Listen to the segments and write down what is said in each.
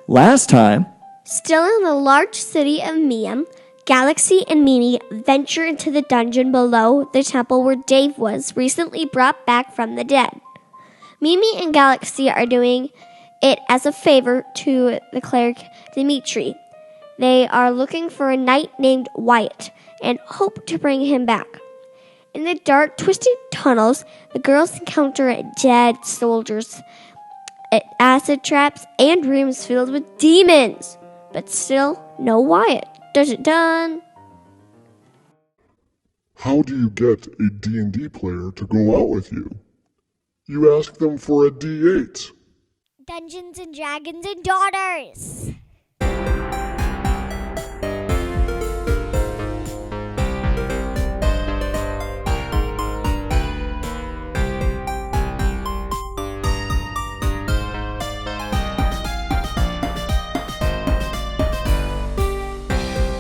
Last time. Still in the large city of Miam, Galaxy and Mimi venture into the dungeon below the temple where Dave was recently brought back from the dead. Mimi and Galaxy are doing it as a favor to the cleric Dimitri. They are looking for a knight named Wyatt and hope to bring him back. In the dark, twisted tunnels, the girls encounter dead soldiers, acid traps, and rooms filled with demons. But still, no Wyatt. Dun. How do you get a D&D player to go out with you? You ask them for a D8. Dungeons and Dragons and Daughters.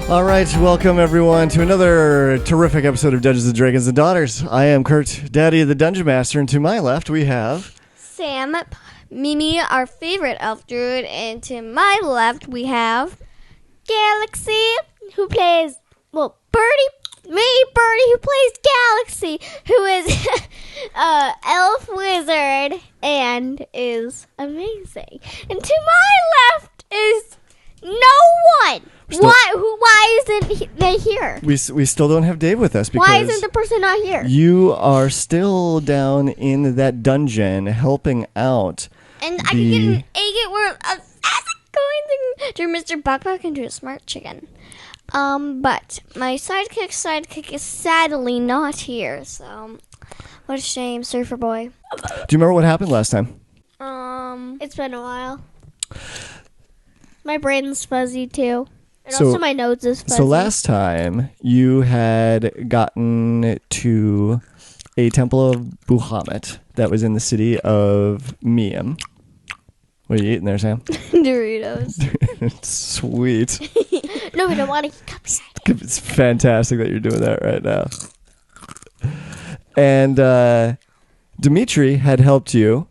All right, welcome everyone to another terrific episode of Dungeons and Dragons and Daughters. I am Kurt, Daddy of the Dungeon Master, and to my left we have Sam, Mimi, our favorite elf druid, and to my left we have Galaxy, who plays, Birdie, who plays Galaxy, who is elf wizard and is amazing. And to my left is no one. Why isn't they here? we still don't have Dave with us because Why isn't the person not here? you are still down in that dungeon helping out. And I can get an agate worth of acid going to Mr. Buckbuck into a smart chicken. But my sidekick is sadly not here, so what a shame, Surfer Boy. Do you remember what happened last time? It's been a while. My brain's fuzzy too. And So- also my nose is fuzzy. So last time you had gotten to a temple of Bahamut that was in the city of Miam. What are you eating there, Sam? Doritos. Sweet. No, we don't want to copyright. It's fantastic that you're doing that right now. And Dimitri had helped you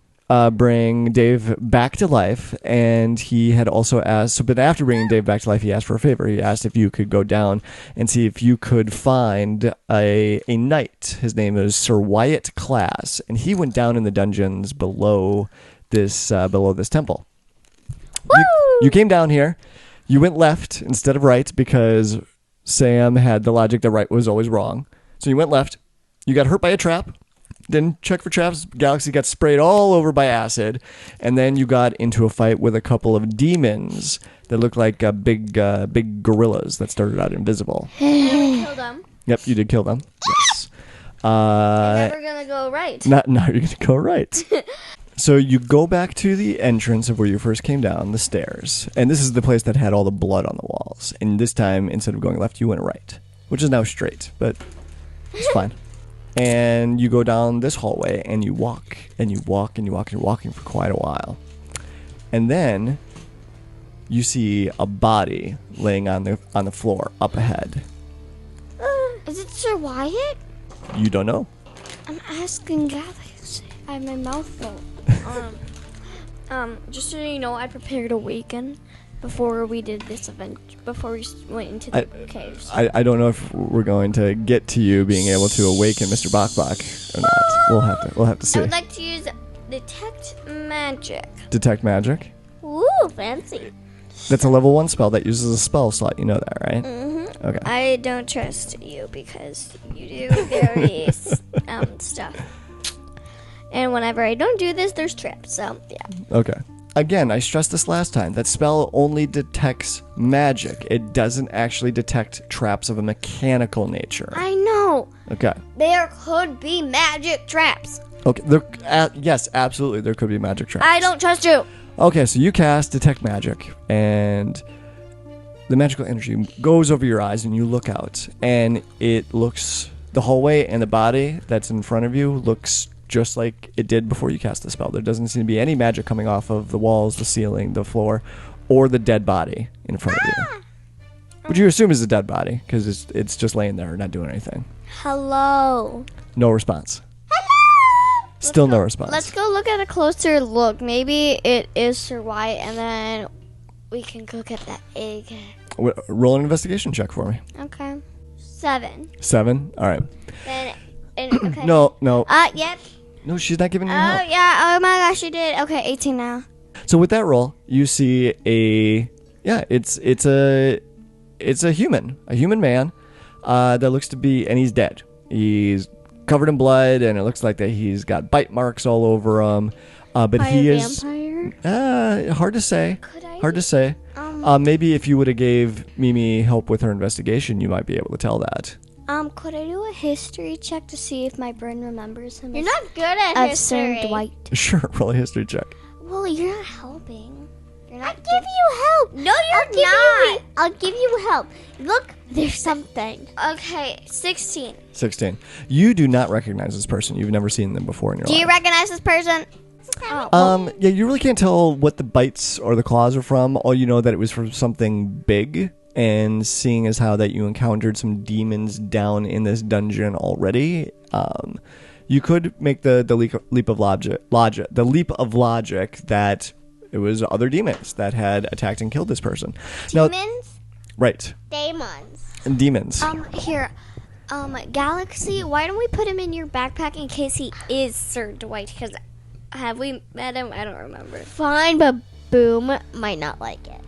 bring Dave back to life, and he had also asked, but after bringing Dave back to life, he asked for a favor. He asked if you could go down and see if you could find a knight. His name is Sir Wyatt Class, and he went down in the dungeons below this temple. You came down here. You went left instead of right because Sam had the logic that right was always wrong. So you went left. You got hurt by a trap. Didn't check for traps. Galaxy got sprayed all over by acid. And then you got into a fight with a couple of demons that looked like big gorillas that started out invisible. Kill them. Yep, you did kill them. Yes. Never gonna go right. Now you're going to go right. So you go back to the entrance of where you first came down the stairs. And this is the place that had all the blood on the walls. And this time, instead of going left, you went right. Which is now straight, but it's fine. And you go down this hallway, and you walk, and you walk, and you walk, and you're walking for quite a while. And then you see a body laying on the floor up ahead. Is it Sir Wyatt? You don't know. I'm asking Galaxy. I have my mouth full. Just so you know, I prepared a weekend before we did this event, before we went into the caves. I don't know if we're going to get to you being able to awaken Mr. Bokbok or not. We'll have to see. I would like to use Detect Magic. Detect magic. Ooh, fancy. That's a level 1 spell that uses a spell slot. You know that, right? Mm-hmm. Okay. I don't trust you because you do very stuff. And whenever I don't do this, there's traps. So yeah. Okay. Again, I stressed this last time. That spell only detects magic. It doesn't actually detect traps of a mechanical nature. I know. Okay. There could be magic traps. Okay. Yes, absolutely. There could be magic traps. I don't trust you. Okay, so you cast Detect Magic, and the magical energy goes over your eyes, and you look out, and the hallway and the body that's in front of you looks just like it did before you cast the spell. There doesn't seem to be any magic coming off of the walls, the ceiling, the floor, or the dead body in front of you. Which you assume is a dead body, because it's just laying there, not doing anything. Hello. No response. Still no response. Let's go look at a closer look. Maybe it is Sir Wyatt, and then we can go get that egg. Roll an investigation check for me. Okay. 7. 7. All right. Okay. No. Yep. No, she's not giving you Oh, help. yeah. Oh, my gosh, she did. Okay, 18 now. So with that roll, you see it's a human man that looks to be, and he's dead. He's covered in blood, and it looks like that he's got bite marks all over him. But he is vampire? hard to say. Could I Hard to say. Maybe if you would have gave Mimi help with her investigation, you might be able to tell that. Could I do a history check to see if my brain remembers him? You're not good at as history. Sir Dwight. Sure, roll a history check. Well, you're not helping. You're not. I'll give you help. No, you're not. I'll give you help. Look, there's something. Okay, 16. 16. You do not recognize this person. You've never seen them before in your Do life. you recognize this person? Yeah, you really can't tell what the bites or the claws are from. All you know that it was from something big, and seeing as how that you encountered some demons down in this dungeon already, you could make the leap of logic that it was other demons that had attacked and killed this person. Now, Demons? right, Demons. demons. Here. Galaxy, why don't we put him in your backpack in case he is Sir Dwight? Because have we met him? I don't remember. Fine, but Boom might not like it.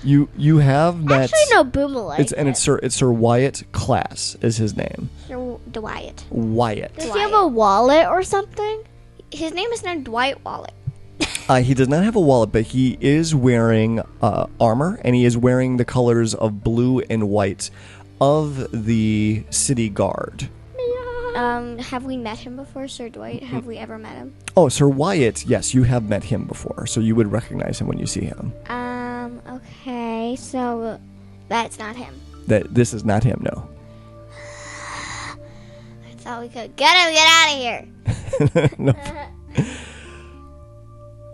You have met. Actually, no, Boom will like it. It's Sir Wyatt Class is his name. Sir Dwight. Wyatt. Does he have a wallet or something? His name is not Dwight Wallet. He does not have a wallet, but he is wearing armor, and he is wearing the colors of blue and white of the city guard. Have we met him before, Sir Dwight? Have we ever met him? Oh, Sir Wyatt, yes, you have met him before, so you would recognize him when you see him. Okay, so that's not him. This is not him, no. I thought we could get him, get out of here. No.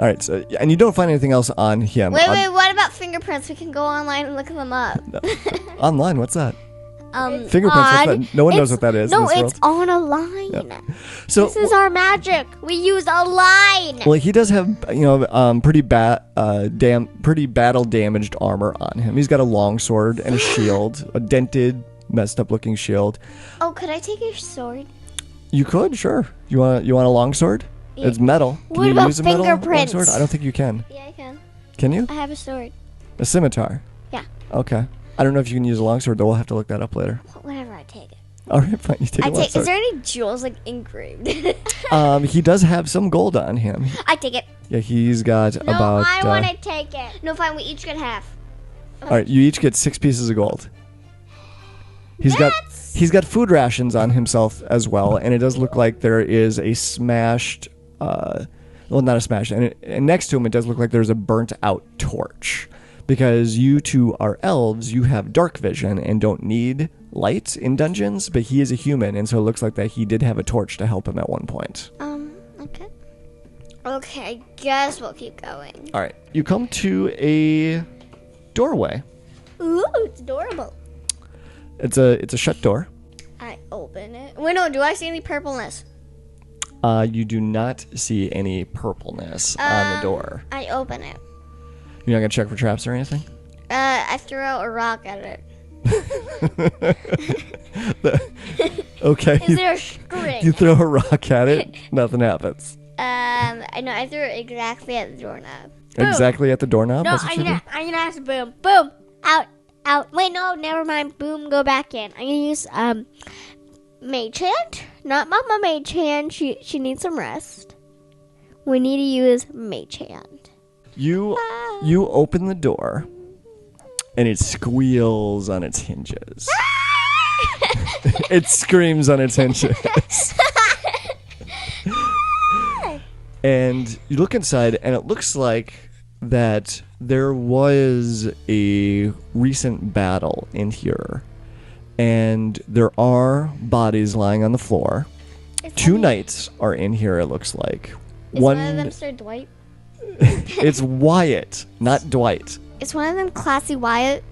All right, so and you don't find anything else on him. Wait, what about fingerprints? We can go online and look them up. Online, what's that? Fingerprints. on- What's that? No one knows what that is. in No, this it's world. on a line. So This is our magic. We use a line. well, he does have pretty battle damaged armor on him. He's got a long sword and a shield, a dented, messed up looking shield. Oh, could I take your sword? You could, sure. You want a long sword? It's metal. Can What you about use a metal long fingerprints? sword? I don't think you can. Yeah, I can. Can you? I have a sword. A scimitar. Yeah. Okay. I don't know if you can use a longsword, though. We'll have to look that up later. Whatever, I take it. All right, fine. You take a Is longsword. there any jewels like engraved? He does have some gold on him. I take it. Yeah, he's got No, about. I want to take it. No, fine. We each get half. All right, you each get 6 pieces of gold. He's got food rations on himself as well, and it does look like there is a smashed. Well, not a smash, and next to him it does look like there's a burnt out torch. Because you two are elves, you have dark vision and don't need light in dungeons, but he is a human, and so it looks like that he did have a torch to help him at one point. Okay. Okay, I guess we'll keep going. All right, you come to a doorway. Ooh, it's adorable. It's a shut door. I open it. Wait, no, do I see any purpleness? You do not see any purpleness on the door. I open it. You're not gonna check for traps or anything? I throw a rock at it. Okay. Is there a string? You throw a rock at it, nothing happens. I know, I threw it exactly at the doorknob. Exactly at the doorknob? No, That's what you do? I'm gonna ask Boom. Boom, out. Wait, no, never mind. Boom, go back in. I'm gonna use Mage Hand, not Mama Mage Hand. She needs some rest. We need to use Mage Hand. You open the door, and it squeals on its hinges. It screams on its hinges. And you look inside, and it looks like that there was a recent battle in here. And there are bodies lying on the floor. Two knights are in here, it looks like. Is one of them Sir Dwight? It's Wyatt, not Dwight. Is one of them Classy Wyatt?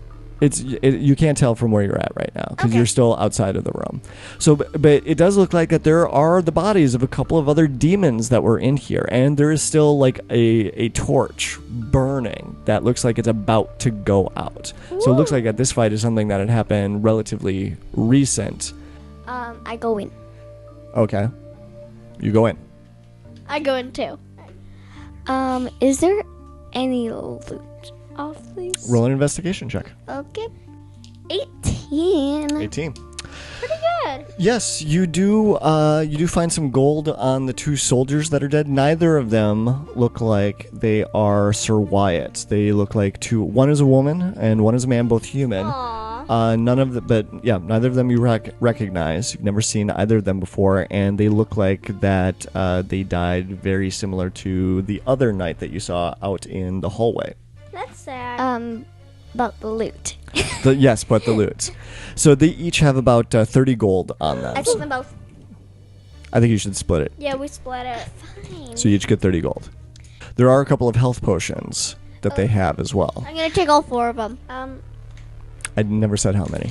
You can't tell from where you're at right now because Okay. you're still outside of the room. So, but it does look like that there are the bodies of a couple of other demons that were in here, and there is still like a torch burning that looks like it's about to go out. So it looks like that this fight is something that had happened relatively recent. I go in. Okay, you go in. I go in too. Is there any loot off these? Roll an investigation check. Okay. 18. 18. Pretty good. Yes, you do. You do find some gold on the two soldiers that are dead. Neither of them look like they are Sir Wyatt. They look like two. One is a woman and one is a man, both human. Aww. Neither of them you recognize. You've never seen either of them before, and they look like that they died very similar to the other knight that you saw out in the hallway. That's sad. About the loot. Yes, but the loot. So they each have about 30 gold on them. I took them both. I think you should split it. Yeah, we split it. Fine. So you each get 30 gold. There are a couple of health potions that they have as well. I'm gonna take all 4 of them. I never said how many.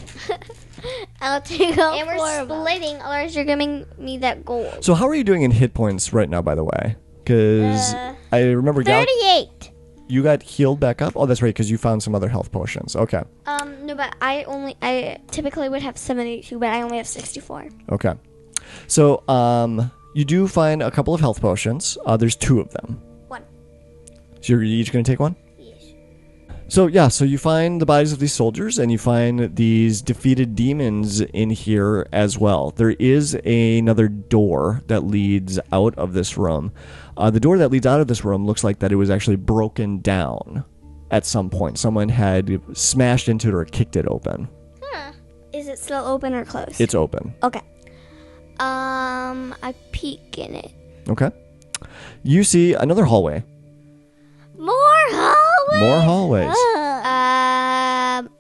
I'll take all And 4 we're of them. splitting, otherwise you're giving me that gold. So how are you doing in hit points right now, by the way? Because I remember 38. you got healed back up. Oh, that's right, because you found some other health potions. Okay. No, but I typically would have 72, but I only have 64. Okay. So you do find a couple of health potions. There's 2 of them. 1. So you're each going to take one? Yes. So you find the bodies of these soldiers, and you find these defeated demons in here as well. There is another door that leads out of this room. The door that leads out of this room looks like that it was actually broken down at some point. Someone had smashed into it or kicked it open. Is it still open or closed? It's open. Okay. I peek in it. Okay. You see another hallway. More hallways. More hallways.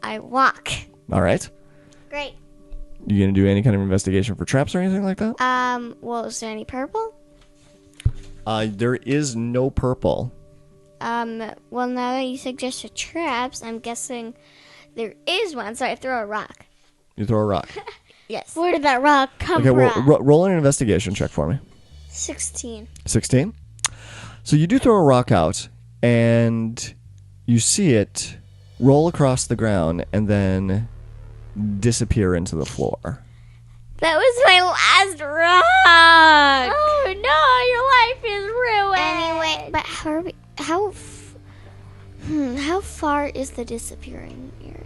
I walk. All right. Great. You gonna do any kind of investigation for traps or anything like that? Well, is there any purple? There is no purple. Well, now that you suggested traps, I'm guessing there is one. So I throw a rock. You throw a rock. Yes. Where did that rock come Okay, from? well, roll an investigation check for me. 16. 16. So you do throw a rock out, and you see it roll across the ground and then disappear into the floor. That was my last rock. Oh no, your life is ruined. Anyway, but how far is the disappearing area?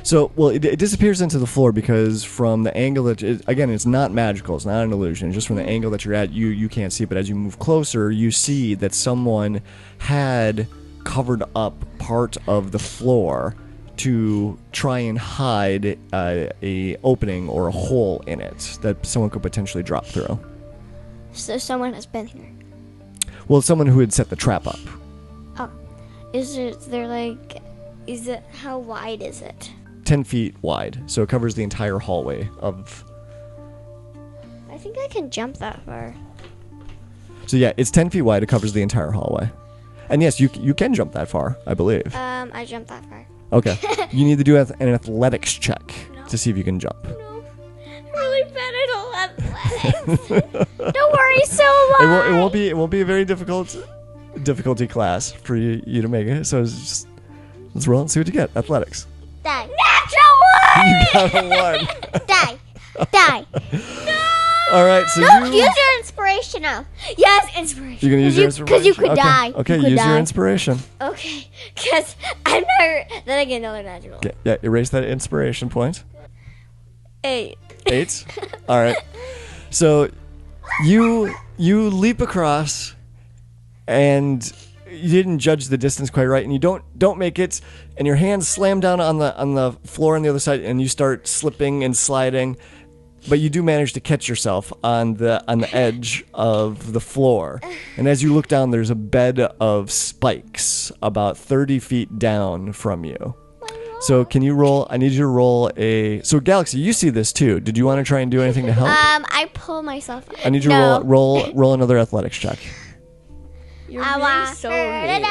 So, well, it disappears into the floor because from the angle that, again, it's not magical, it's not an illusion. Just from the angle that you're at, you can't see. But as you move closer, you see that someone had covered up part of the floor to try and hide a opening or a hole in it that someone could potentially drop through. So someone has been here. Well, it's someone who had set the trap up. Oh, how wide is it? 10 feet wide, so it covers the entire hallway of... I think I can jump that far. So yeah, it's 10 feet wide, it covers the entire hallway. And yes, you can jump that far, I believe. I jumped that far. Okay. You need to do an athletics check to see if you can jump. Really bad at athletics. Don't worry so much. It won't be a very difficulty class for you to make it. So it's just, let's roll and see what you get. Athletics. Die. You got a 1. Die. All right, so Use your inspiration now. Yes, inspiration. you're gonna use your inspiration. Because you could okay. die. Okay, You could use your die. inspiration. Okay, because I'm not. Then I get another natural. Yeah, erase that inspiration point. 8. 8. All right. So you leap across, and you didn't judge the distance quite right, and you don't make it, and your hands slam down on the floor on the other side, and you start slipping and sliding, but you do manage to catch yourself on the edge of the floor. And as you look down, there's a bed of spikes about 30 feet down from you. So can you roll? I need you to roll a. So Galaxy, you see this too. Did you want to try and do anything to help? I pull myself up. I need you to roll another athletics check. You're being so mean.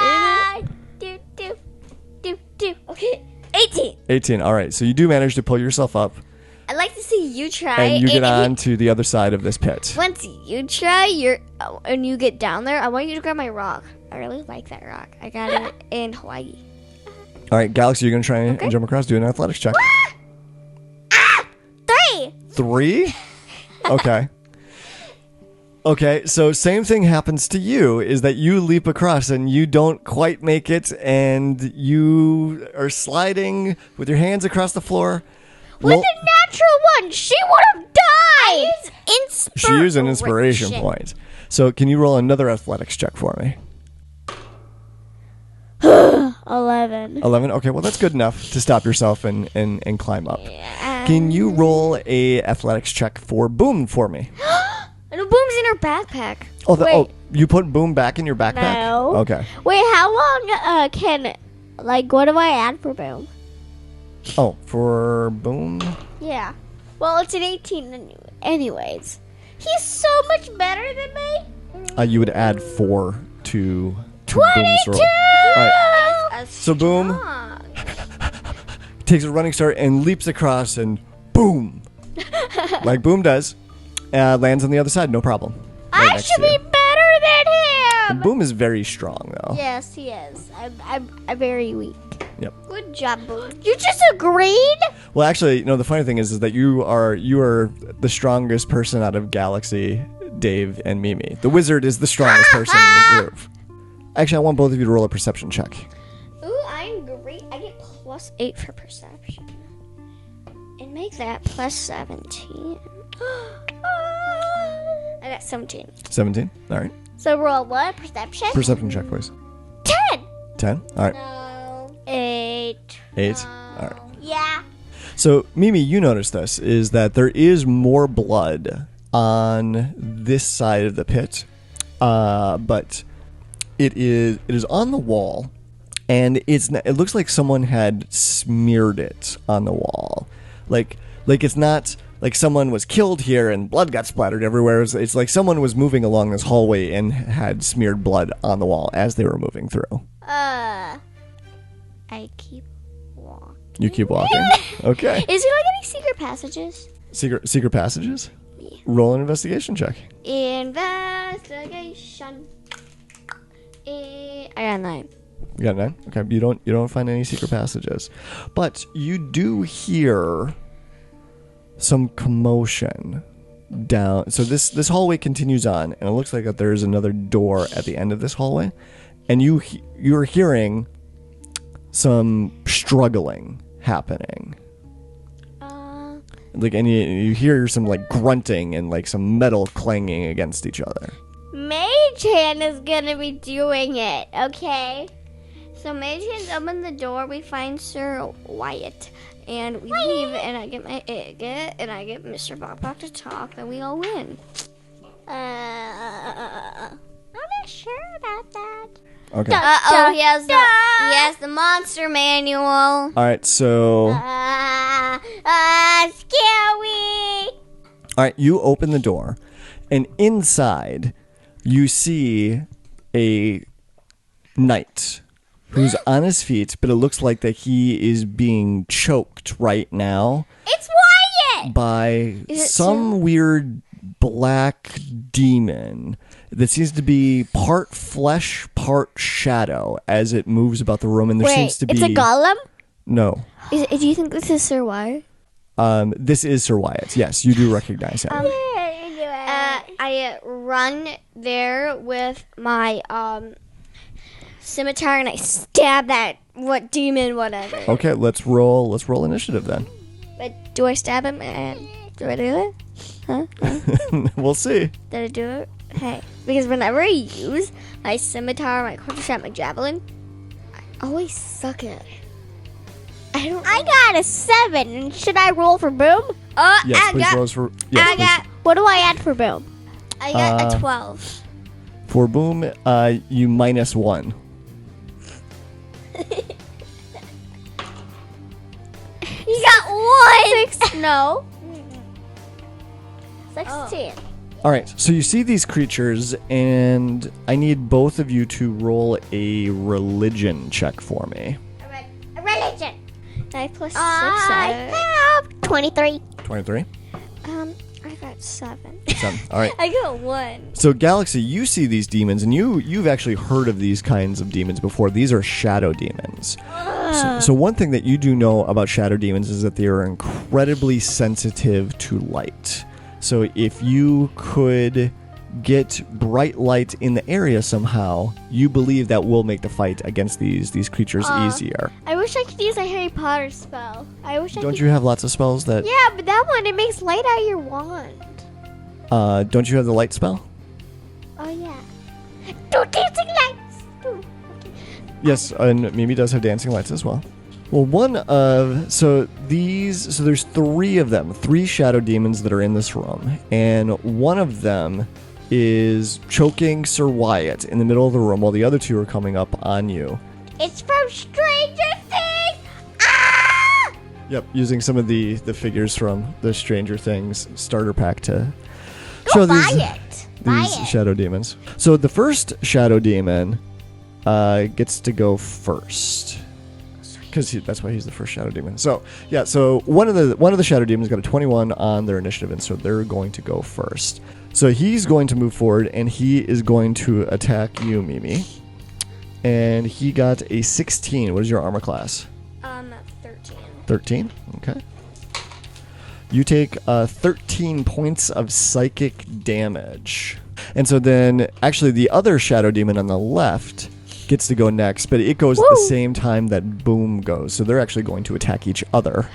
Do. Okay, 18. 18. 18. All right. So you do manage to pull yourself up, I'd like to see you try. and you get on to the other side of this pit. Once you try, and you get down there, I want you to grab my rock. I really like that rock. I got it in Hawaii. All right, Galaxy, you're going to try and jump across. Do an athletics check. 3. 3? Okay. Okay, so same thing happens to you, is that you leap across and you don't quite make it, and you are sliding with your hands across the floor. With a natural one, she would have died. She used an inspiration point. So can you roll another athletics check for me? 11. 11? Okay, well that's good enough to stop yourself and climb up. Can you roll a athletics check for Boom for me? And the boom's in her backpack. Oh, you put Boom back in your backpack? No. Okay. Wait, how long what do I add for Boom? Oh, for Boom? Yeah. Well, it's an 18 anyways. He's so much better than me. You would add 4 to Boom's roll. All right. So Boom takes a running start and leaps across and boom, like Boom does, lands on the other side, no problem. Right I next should to you. be better than him. Boom is very strong though. Yes, he is. I'm very weak. Yep. Good job, Boom. You just agreed? Well, actually, the funny thing is that you are the strongest person out of Galaxy, Dave, and Mimi. The wizard is the strongest person in the group. Actually, I want both of you to roll a perception check. Ooh, I'm great. I get +8 for perception. And make that +17. I got 17. 17. All right. So roll what? Perception? Perception check, please. 10. 10. All right. No. 8. 8. All right. Yeah. So, Mimi, you notice this, is that there is more blood on this side of the pit, but it is on the wall, and it looks like someone had smeared it on the wall. Like it's not like someone was killed here and blood got splattered everywhere. It's like someone was moving along this hallway and had smeared blood on the wall as they were moving through. I keep walking. You keep walking. Okay. Is there like any secret passages? Secret passages? Yeah. Roll an investigation check. Investigation. I got 9. You got 9? Okay. You don't find any secret passages. But you do hear some commotion down. So this hallway continues on, and it looks like that there's another door at the end of this hallway. And you're hearing some struggling happening. And you hear some like grunting and like some metal clanging against each other. Mage Hand is gonna be doing it, okay? So Mage Hands open the door. We find Sir Wyatt, and we leave. And I get my Igget, and I get Mr. Bok to talk. Then we all win. I'm not sure about that. Okay. He has the monster manual. All right. So. Scary. All right. You open the door, and inside, you see a knight who's on his feet, but it looks like that he is being choked right now. It's Wyatt. By some weird black demon that seems to be part flesh, part shadow as it moves about the room, and there seems to be. It's a golem? No. Do you think this is Sir Wyatt? This is Sir Wyatt. Yes, you do recognize him. I run there with my scimitar and I stab that demon, whatever. Okay, let's roll initiative then. But do I stab him? And do I do it? Huh? We'll see. Did I do it? Hey, because whenever I use my scimitar, my quarter shot, my javelin, I always suck at it. I got a 7. And should I roll for Boom? Yes, please roll for. Yes, please. What do I add for Boom? I got a 12. For Boom, you -1. You got 1. 6. No. 16. All right, so you see these creatures, and I need both of you to roll a religion check for me. A religion. 9 plus 6. I have 23. 23. I got 7. 7. All right. I got 1. So, Galaxy, you see these demons, and you've actually heard of these kinds of demons before. These are shadow demons. So one thing that you do know about shadow demons is that they are incredibly sensitive to light. So if you could get bright light in the area somehow, you believe that will make the fight against these creatures easier. I wish I could use a Harry Potter spell. Don't you have lots of spells that... Yeah, but that one, it makes light out of your wand. Don't you have the light spell? Oh, yeah. Do dancing lights! Yes, and Mimi does have dancing lights as well. Well, so there's 3 of them, 3 shadow demons that are in this room, and one of them is choking Sir Wyatt in the middle of the room while the other 2 are coming up on you. It's from Stranger Things. Ah! Yep, using some of the figures from the Stranger Things starter pack to show these shadow demons. So the first shadow demon gets to go first, because that's why he's the first shadow demon. So yeah, so one of the shadow demons got a 21 on their initiative, and so they're going to go first. So he's going to move forward, and he is going to attack you, Mimi. And he got a 16. What is your armor class? 13. 13. Okay. You take 13 points of psychic damage, and so then actually the other shadow demon on the left gets to go next, but it goes at the same time that Boom goes, so they're actually going to attack each other.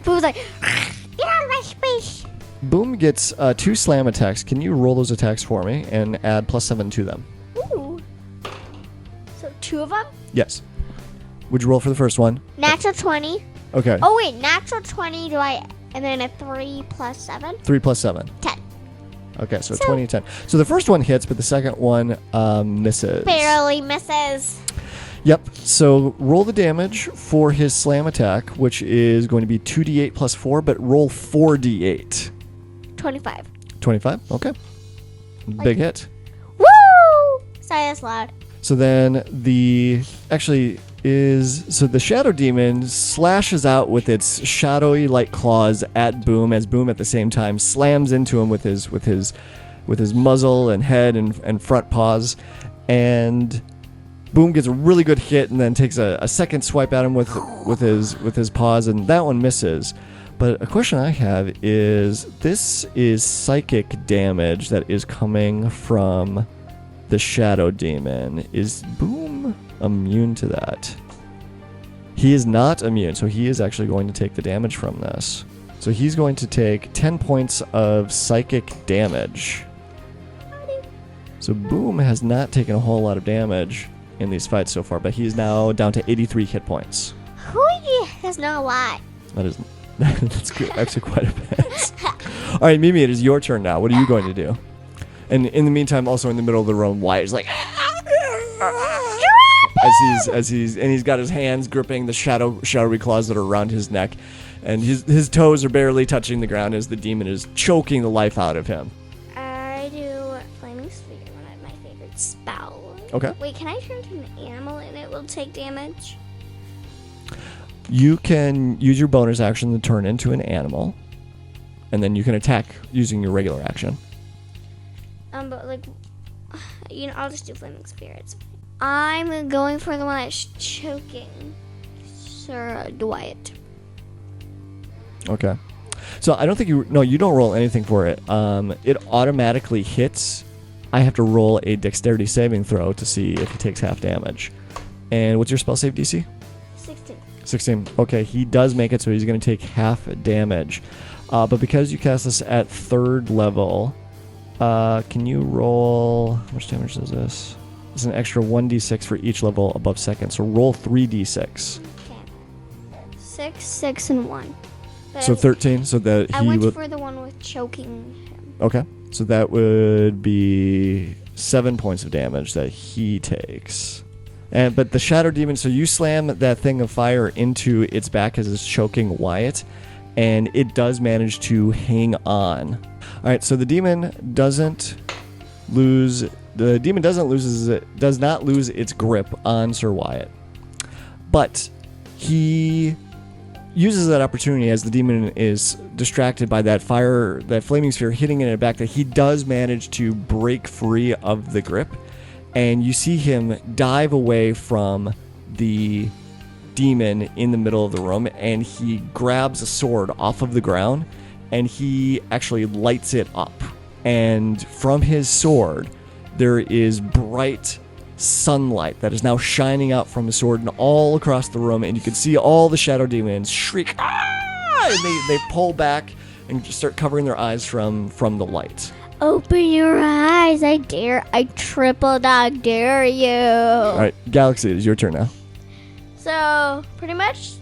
Boom's like, Get out of my space. Boom gets 2 slam attacks. Can you roll those attacks for me and add +7 to them? ooh. So 2 of them? Yes. Would you roll for the first one? Natural 20. Okay. Oh, wait. Natural 20. And then a 3 plus 7? 3 plus 7. 10. Okay, so 20 and 10. So the first one hits, but the second one misses. Barely misses. Yep. So roll the damage for his slam attack, which is going to be 2d8 plus 4, but roll 4d8. 25. 25. Okay. Big hit. Woo! Sorry, that's loud. So then the shadow demon slashes out with its shadowy light claws at Boom, as Boom at the same time slams into him with his muzzle and head and front paws, and Boom gets a really good hit and then takes a second swipe at him with his paws, and that one misses. But a question I have is, this is psychic damage that is coming from the shadow demon. Is Boom immune to that? He is not immune, so he is actually going to take the damage from this. So he's going to take 10 points of psychic damage. So Boom has not taken a whole lot of damage in these fights so far, but he is now down to 83 hit points. That's not a lot. That's good. Actually quite a bit. All right, Mimi, it is your turn now. What are you going to do? And in the meantime, also in the middle of the room, Wyatt's like, he's got his hands gripping the shadowy claws that are around his neck, and his toes are barely touching the ground as the demon is choking the life out of him. I do Flaming Sphere, one of my favorite spells. Okay. Wait, can I turn into an animal and it will take damage? You can use your bonus action to turn into an animal, and then you can attack using your regular action. But like, I'll just do Flaming Spirits. I'm going for the one that's choking Sir Wyatt. Okay. So I don't think you don't roll anything for it. It automatically hits. I have to roll a dexterity saving throw to see if he takes half damage. And what's your spell save DC? 16. Okay, he does make it, so he's going to take half damage. But because you cast this at 3rd level, can you roll... How much damage is this? It's an extra 1d6 for each level above 2nd, so roll 3d6. Okay. 6, and 1. But So 13, so that I he went would... for the one with choking him. Okay, so that would be 7 points of damage that he takes. But the shadow demon, so you slam that thing of fire into its back as it's choking Wyatt, and it does manage to hang on. All right, so the demon does not lose its grip on Sir Wyatt, but he uses that opportunity as the demon is distracted by that fire, that flaming sphere hitting in the back, that he does manage to break free of the grip. And you see him dive away from the demon in the middle of the room, and he grabs a sword off of the ground, and he actually lights it up. And from his sword, there is bright sunlight that is now shining out from his sword and all across the room, and you can see all the shadow demons shriek, "Ah!" And they pull back and just start covering their eyes from the light. Open your eyes, I dare. I triple dog dare you. All right, Galaxy, it is your turn now. So, pretty much,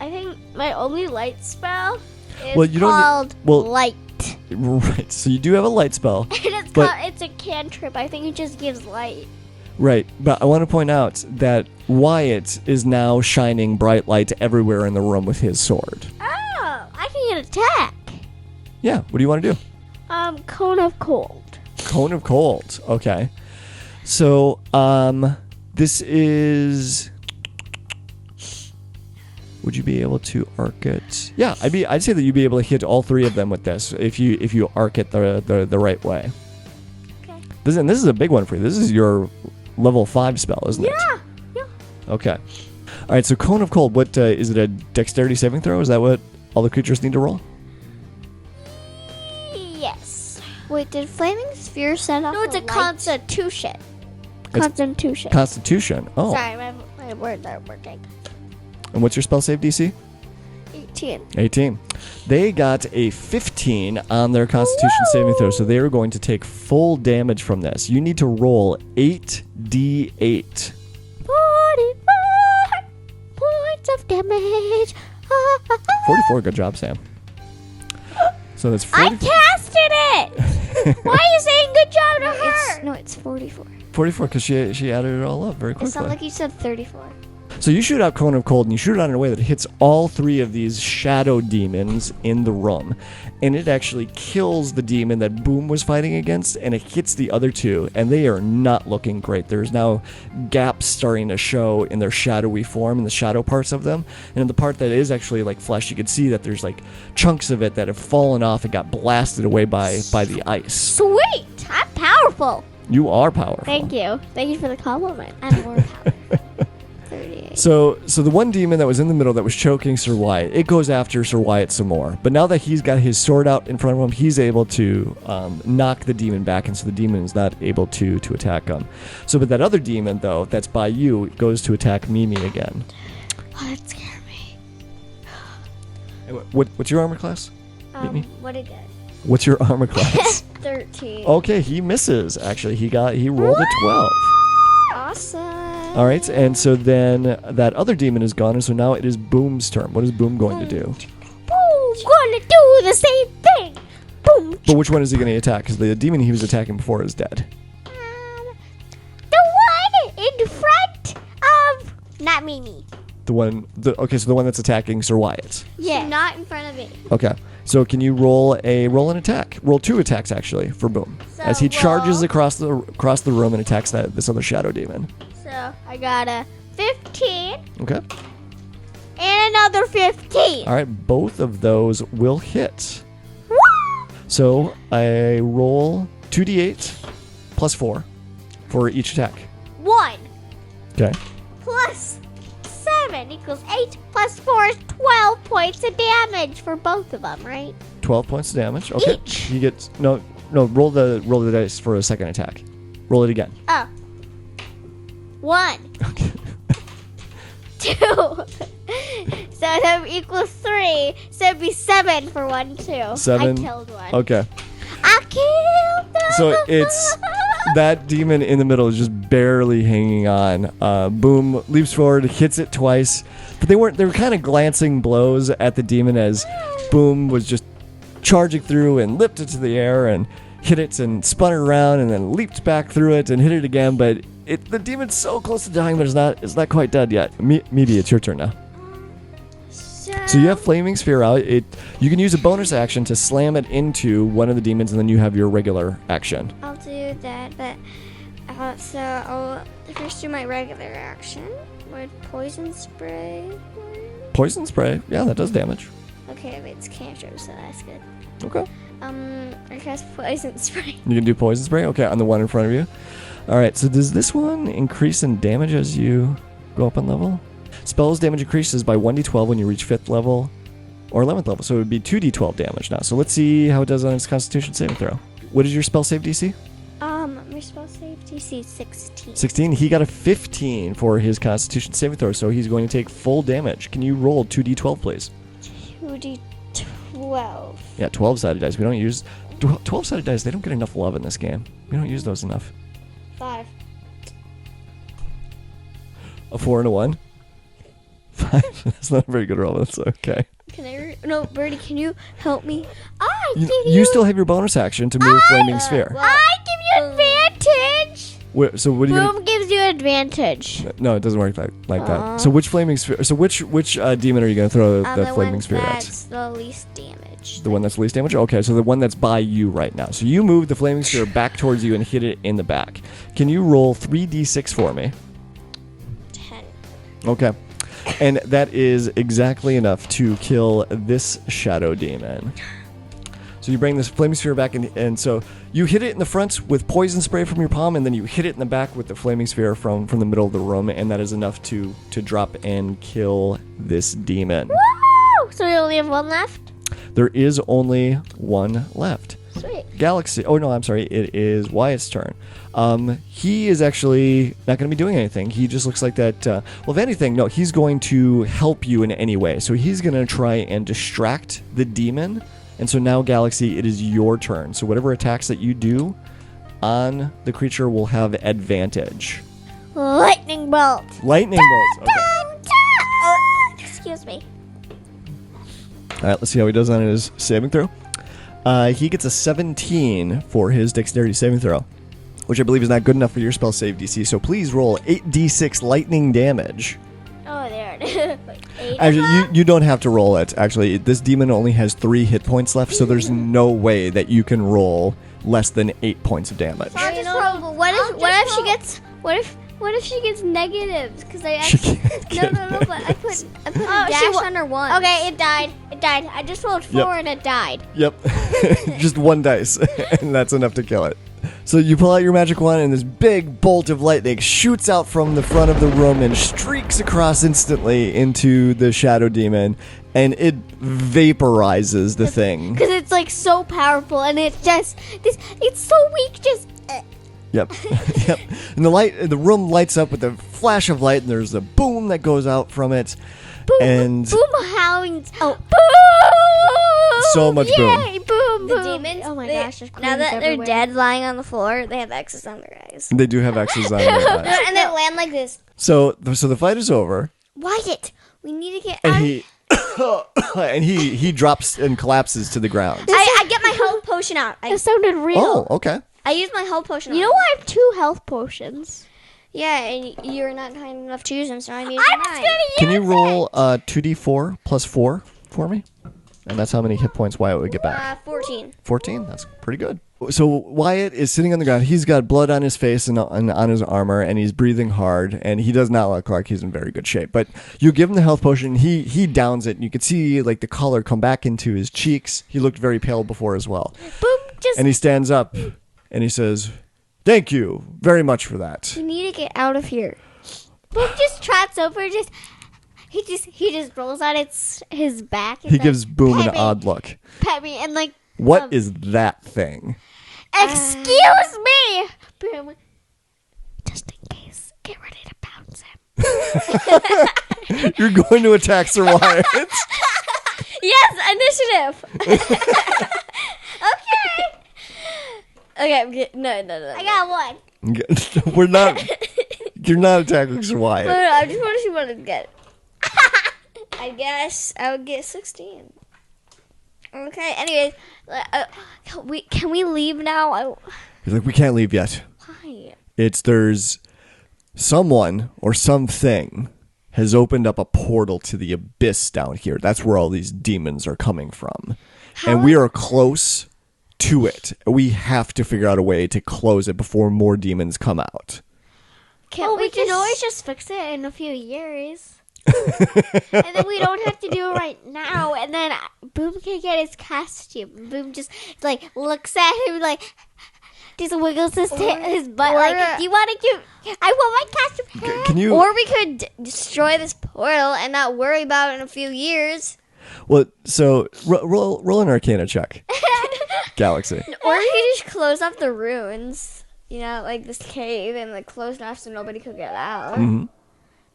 I think my only light spell is Well, you don't called Light. Right, so you do have a light spell. and but- it's a cantrip. I think it just gives light. Right, but I want to point out that Wyatt is now shining bright light everywhere in the room with his sword. Oh, I can get attack. Yeah, what do you want to do? Cone of cold. Cone of Cold. Okay. So, this is... Would you be able to arc it? Yeah, I'd say that you'd be able to hit all three of them with this if you arc it the right way. Okay. This is a big one for you. This is your level 5 spell, isn't it? Yeah. Okay. All right, so Cone of Cold, what is it, a dexterity saving throw? Is that what all the creatures need to roll? Yes. Wait, did Flaming Sphere set off No, it's a light? constitution. Constitution. Constitution. Oh. Sorry, my words aren't working. And what's your spell save DC? 18. 18. They got a 15 on their Constitution saving throw, so they are going to take full damage from this. You need to roll 8d8. 44 points of damage. 44, good job, Sam. So that's I 40, casted it. Why are you saying good job to her? It's 44. 44 because she added it all up very It sounded quickly. like you said 34. So you shoot out Cone of Cold, and you shoot it out in a way that hits all three of these shadow demons in the room. And it actually kills the demon that Boom was fighting against, and it hits the other two, and they are not looking great. There's now gaps starting to show in their shadowy form, in the shadow parts of them. And in the part that is actually like flesh, you can see that there's like chunks of it that have fallen off and got blasted away by the ice. Sweet. I'm powerful. You are powerful. Thank you. Thank you for the compliment. I'm more powerful. 38. So the one demon that was in the middle that was choking Sir Wyatt, it goes after Sir Wyatt some more. But now that he's got his sword out in front of him, he's able to knock the demon back, and so the demon is not able to attack him. So, but that other demon, though, that's by you, goes to attack Mimi again. Oh, that scared me. And what's your armor class? Mimi? What did it? What's your armor class? 13. Okay, he misses, actually. He rolled a 12. Awesome. All right, and so then that other demon is gone, and so now it is Boom's turn. What is Boom going to do? Boom, gonna do the same thing. Boom. But which one is he going to attack? Because the demon he was attacking before is dead. The one in front of not Mimi. So the one that's attacking Sir Wyatt. Yeah. Not in front of me. Okay, so can you roll an attack? Roll 2 attacks actually for Boom, So as he charges roll- across the room and attacks this other shadow demon. So I got a 15 Okay. And another 15. All right, both of those will hit. So I roll 2d8 plus 4 for each attack. 1 Okay. plus 7 equals 8 plus 4 is 12 points of damage for both of them, right? 12 points of damage. Okay. Each. He gets no. Roll the dice for a second attack. Roll it again. Oh. 1, Okay. 2. So that equals 3. So it'd be 7 for 1 too. 7. I killed one. Okay. I killed them. So it's that demon in the middle is just barely hanging on. Boom leaps forward, hits it twice, but they were kind of glancing blows at the demon as Boom was just charging through and leapt it to the air and hit it and spun it around and then leaped back through it and hit it again. But the demon's so close to dying, but it's not quite dead yet. Maybe it's your turn now. So you have Flaming Sphere out. You can use a bonus action to slam it into one of the demons, and then you have your regular action. I'll do that, but so I'll first do my regular action with poison spray. Poison spray. Yeah, that does damage. Okay, but it's cantrip, so that's good. Okay. I cast poison spray. You can do poison spray? Okay, on the one in front of you. All right, so does this one increase in damage as you go up in level? Spells damage increases by 1d12 when you reach 5th level or 11th level, so it would be 2d12 damage now. So let's see how it does on its Constitution saving throw. What is your spell save DC? My spell save DC is 16. 16. He got a 15 for his Constitution saving throw, so he's going to take full damage. Can you roll 2d12, please? 2d12. Yeah, 12-sided dice. We don't use 12-sided dice. They don't get enough love in this game. We don't use those enough. 5. A 4 and a 1. 5. That's not a very good roll. That's okay. No, Birdie, can you help me? You still have your bonus action to move Flaming Sphere. I give you advantage. So what do you? Boom gives you advantage. No, it doesn't work like that. So which Flaming Sphere? So which demon are you going to throw the Flaming Sphere at? That's the least damage. The one that's least damage? Okay, so the one that's by you right now. So you move the Flaming Sphere back towards you and hit it in the back. Can you roll 3d6 for me? 10. Okay. And that is exactly enough to kill this shadow demon. So you bring this Flaming Sphere back, and so you hit it in the front with poison spray from your palm, and then you hit it in the back with the Flaming Sphere from the middle of the room, and that is enough to drop and kill this demon. Woo! So we only have one left? There is only one left. Sweet. Galaxy. Oh no, I'm sorry. It is Wyatt's turn. He is actually not going to be doing anything. He just looks like that. Well, if anything, no, he's going to help you in any way. So he's going to try and distract the demon. And so now, Galaxy, it is your turn. So whatever attacks that you do on the creature will have advantage. Lightning bolt. Lightning bolts. Okay. Excuse me. All right, let's see how he does on his saving throw. He gets a 17 for his dexterity saving throw, which I believe is not good enough for your spell save DC. So please roll 8d6 lightning damage. Oh, there it is. Actually, you don't have to roll it. Actually, this demon only has 3 hit points left, so there's no way that you can roll less than 8 points of damage. What if she gets negatives? Because I She actually can't get no. But I put a she dash wa- on her one. Okay, it died. I just rolled 4 and it died. Yep. Just 1 dice, and that's enough to kill it. So you pull out your magic wand, and this big bolt of lightning shoots out from the front of the room and streaks across instantly into the shadow demon, and it vaporizes the thing. Because it's like so powerful and it's just it's so weak. Just Yep. Yep. And the room lights up with a flash of light, and there's a boom that goes out from it. boom, And boom, hounds. Oh, boom! So much boom. Yay, boom, The boom. demons. Oh my they- gosh! there's Now queens that they're everywhere. dead, lying on the floor, they have X's on their eyes. They do have X's on their eyes. And they land like this. So the fight is over, Wyatt, we need to get and out. he drops and collapses to the ground. I get my health potion out. It sounded real. Oh, okay. I use my health potion. You know what? I have 2 health potions. Yeah, and you're not kind enough to use them, so I'm using I'm just mine. gonna use Can you roll 2d4 plus 4 for me? And that's how many hit points Wyatt would get back. 14. 14? That's pretty good. So Wyatt is sitting on the ground. He's got blood on his face and on his armor, and he's breathing hard, and he does not look like he's in very good shape. But you give him the health potion, he downs it, and you can see like the color come back into his cheeks. He looked very pale before as well. Boom! Just And he stands up, and he says, "Thank you very much for that." We need to get out of here. boom! Just trots over. He just rolls on his back. And He then gives Boom an pet me, odd look. Pet me and like. What is that thing? Excuse me. Boom. Just in case, get ready to pounce him. You're going to attack Sir Wyatt. Yes, initiative. Okay, no. I got 1. We're not. You're not attacking Sir Wyatt. No, I just want to see what I'd get. I guess I would get 16. Okay, anyways, can we leave now? He's like, "We can't leave yet. Why? There's someone or something has opened up a portal to the abyss down here. That's where all these demons are coming from. And we are close to it. We have to figure out a way to close it before more demons come out." Can't we can just- always just fix it in a few years. And then we don't have to do it right now. And then Boom can get his costume. Boom just like looks at him like just wiggles his butt like, do you want to give? I want my costume. Can you? Or we could destroy this portal and not worry about it in a few years. Well, so roll an Arcana check. Galaxy. Or we could just close off the ruins. You know, like this cave, and like close it off so nobody could get out. Mm-hmm.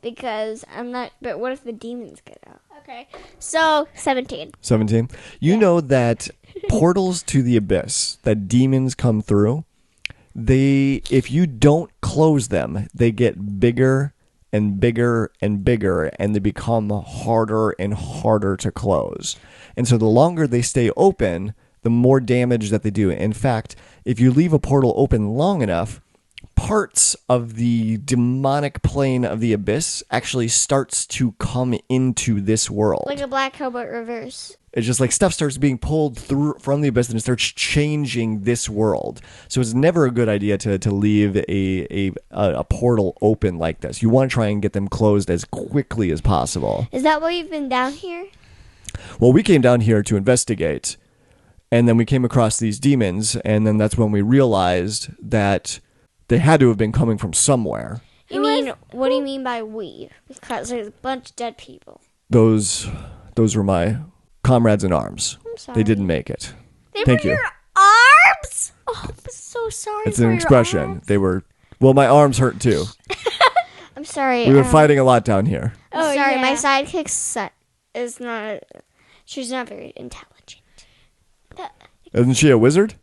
Because I'm not. But what if the demons get out? Okay, so 17. 17. You know that portals to the abyss that demons come through, if you don't close them, they get bigger and bigger and bigger, and they become harder and harder to close. And so the longer they stay open, the more damage that they do. In fact, if you leave a portal open long enough, parts of the demonic plane of the abyss actually starts to come into this world. Like a black hole but reverse. It's just like stuff starts being pulled through from the abyss and it starts changing this world. So it's never a good idea to leave a portal open like this. You want to try and get them closed as quickly as possible. Is that why you've been down here? Well, we came down here to investigate, and then we came across these demons, and then that's when we realized that they had to have been coming from somewhere. What do you mean by we? Because there's a bunch of dead people. Those were my comrades in arms. I'm sorry. They didn't make it. They Thank were you. your arms? Oh, I'm so sorry. It's for an your expression. arms. They were. Well, my arms hurt too. I'm sorry. We were fighting a lot down here. I'm sorry, yeah. my sidekick is not. She's not very intelligent. Isn't she a wizard?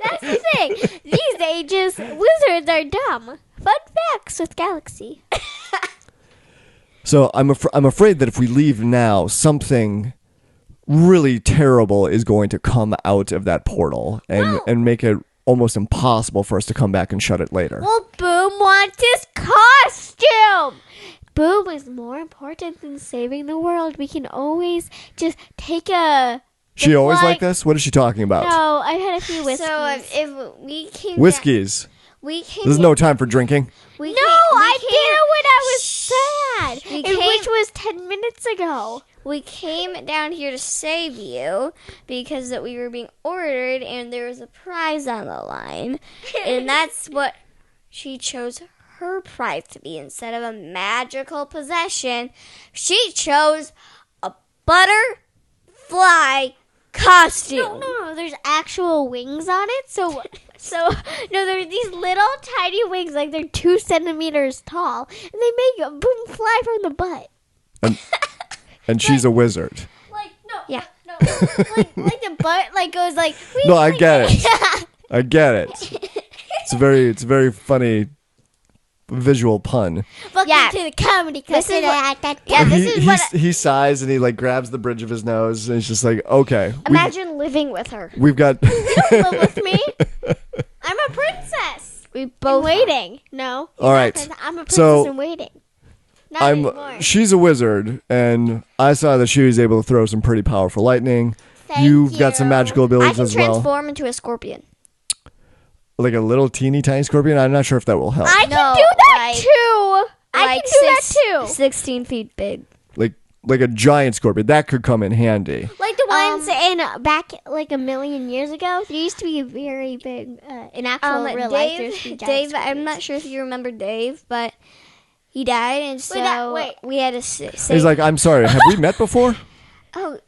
That's the thing. These ages, wizards are dumb. Fun facts with Galaxy. So I'm afraid that if we leave now, something really terrible is going to come out of that portal and make it almost impossible for us to come back and shut it later. Well, Boom wants his costume. Boom is more important than saving the world. We can always just take a... She always like this? What is she talking about? No, I've had a few whiskeys. So if we came Whiskeys. we came There's no time for drinking. we No, came, I we did came, it when I was sad. We and which came- was 10 minutes ago. We came down here to save you because that we were being ordered and there was a prize on the line. And that's what she chose her prize to be. Instead of a magical possession, she chose a butterfly costume. No. There's actual wings on it. So no, there's these little tiny wings, like they're 2 centimeters tall, and they make a Boom fly from the butt. And she's a wizard. Like no, Yeah. no, like the butt like goes like. No, I get it. I get it. It's a very funny visual pun. Welcome Yeah. to the comedy club. This is what He sighs and he like grabs the bridge of his nose and he's just like, okay. imagine living with her. We've got Live with me. I'm a princess. We In both waiting. No. All right. I'm a princess So, in waiting. Not anymore. she's a wizard, and I saw that she was able to throw some pretty powerful lightning. Thank You've got some you. magical I abilities can as well. transform into a scorpion. Like a little teeny tiny scorpion. I'm not sure if that will help. I can No, do that like- too. I Like can do that too. 16 feet big. Like a giant scorpion. That could come in handy. Like the ones in back like a million years ago. There used to be a very big in actual real life. There used to be giant Dave, I'm scorpions. not sure if you remember Dave, but he died, and so wait. we had to say. He's like, I'm sorry. Have we met before? oh,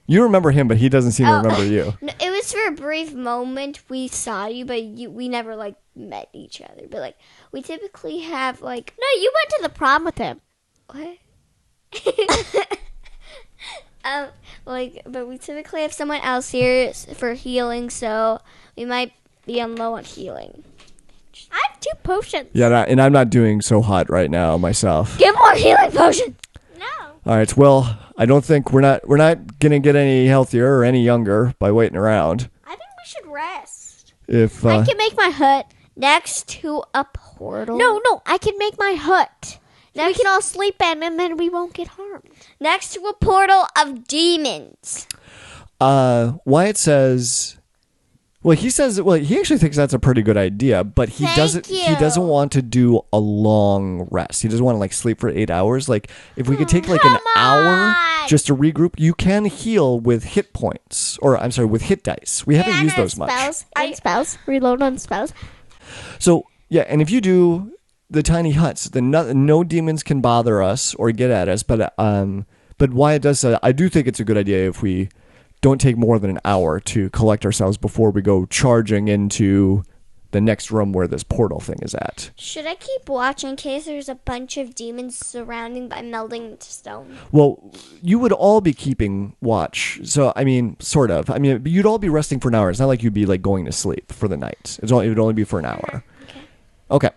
You remember him, but he doesn't seem to remember you. no, it was for a brief moment we saw you, but we never like met each other. But like we typically have like No, you went to the prom with him. what? But we typically have someone else here for healing, so we might be on low on healing. I have 2 potions. Yeah, and I'm not doing so hot right now myself. Get more healing potion. No. All right. Well, I don't think we're not gonna get any healthier or any younger by waiting around. I think we should rest. If I can make my hut. Next to a portal. No, I can make my hut. So we can all sleep in, and then we won't get harmed. Next to a portal of demons. Wyatt says Well, he says. Well, he actually thinks that's a pretty good idea, but he doesn't. He doesn't want to do a long rest. He doesn't want to like sleep for 8 hours. Like if we could take like an hour just to regroup, you can heal with hit points, or I'm sorry, with hit dice. We haven't used those much. Spells. Reload on spells. So yeah, and if you do the tiny huts, then no demons can bother us or get at us. But Wyatt does say, I do think it's a good idea if we don't take more than an hour to collect ourselves before we go charging into the next room where this portal thing is at. Should I keep watch in case there's a bunch of demons surrounding by melding into stone? Well, you would all be keeping watch. So, I mean, sort of. I mean, you'd all be resting for an hour. It's not like you'd be like going to sleep for the night. It would only be for an hour. Okay.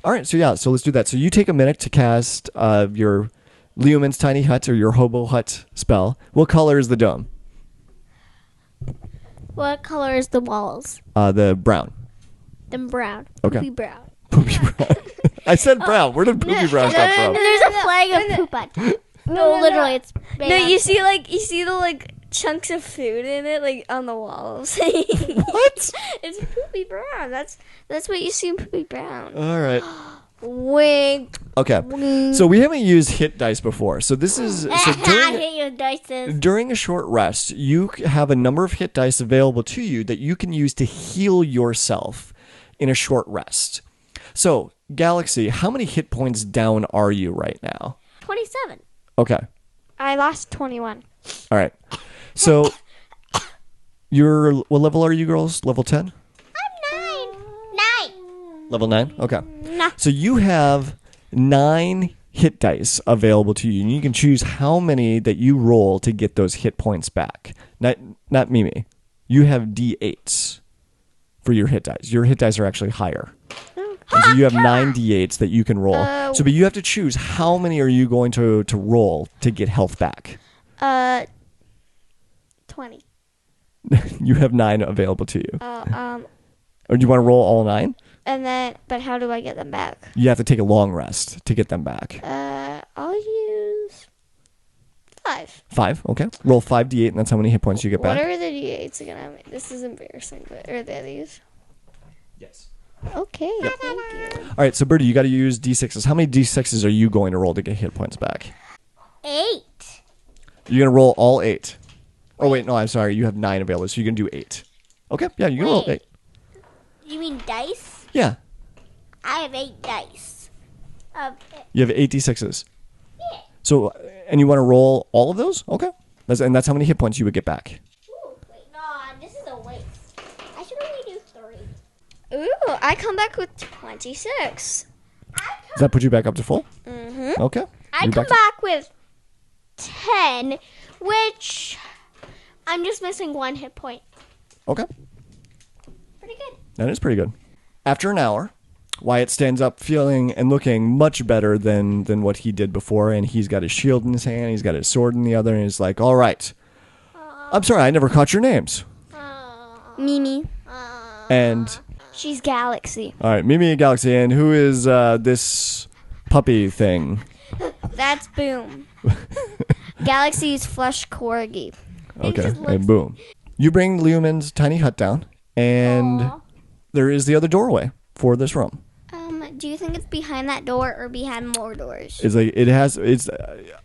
All right. So, yeah. So, let's do that. So, you take a minute to cast your Leoman's Tiny Hut or your Hobo Hut spell. What color is the dome? What color is the walls? The brown. Them brown. Okay. Poopy brown. Poopy brown. I said brown. Where did poopy brown come from? There's a flag of poop on. No, literally, it's No, you see the like chunks of food in it, like on the walls. What? It's poopy brown. That's what you see in poopy brown. All right. Wink. Okay. So we haven't used hit dice before. So this is during a short rest, you have a number of hit dice available to you that you can use to heal yourself in a short rest. So, Galaxy, how many hit points down are you right now? 27. Okay. I lost 21. All right. So, what level are you girls? Level 10? I'm 9. Level 9? Okay. Nah. So you have 9 hit dice available to you, and you can choose how many that you roll to get those hit points back. Not Mimi. You have D8s for your hit dice. Your hit dice are actually higher. And so you have 9 D8s that you can roll. But you have to choose how many are you going to roll to get health back. 20. You have 9 available to you. Or do you want to roll all 9? But how do I get them back? You have to take a long rest to get them back. I'll use 5. 5, okay. Roll 5d8, and that's how many hit points you get back. What are the d8s again? This is embarrassing, but are they these? Yes. Okay, Yep. thank you. All right, so Birdie, you got to use d6s. How many d6s are you going to roll to get hit points back? 8. You're going to roll all 8. Oh, wait, no, I'm sorry. You have 9 available, so you can do 8. Okay, yeah, you can roll 8. You mean dice? Yeah. I have 8 dice. You have 8 d6s. Yeah. So, and you want to roll all of those? Okay. That's how many hit points you would get back. Ooh, wait, no, this is a waste. I should only do 3. Ooh, I come back with 26. Does that put you back up to full? Mm-hmm. Okay. I You're come back with 10, which I'm just missing 1 hit point. Okay. Pretty good. That is pretty good. After an hour, Wyatt stands up feeling and looking much better than what he did before, and he's got his shield in his hand, he's got his sword in the other, and he's like, all right. I'm sorry, I never caught your names. Mimi. And, She's Galaxy. all right, Mimi and Galaxy, and who is this puppy thing? That's Boom. Galaxy's flush corgi. Okay, and boom. You bring Leoman's tiny hut down, and there is the other doorway for this room. Do you think it's behind that door or behind more doors? It's like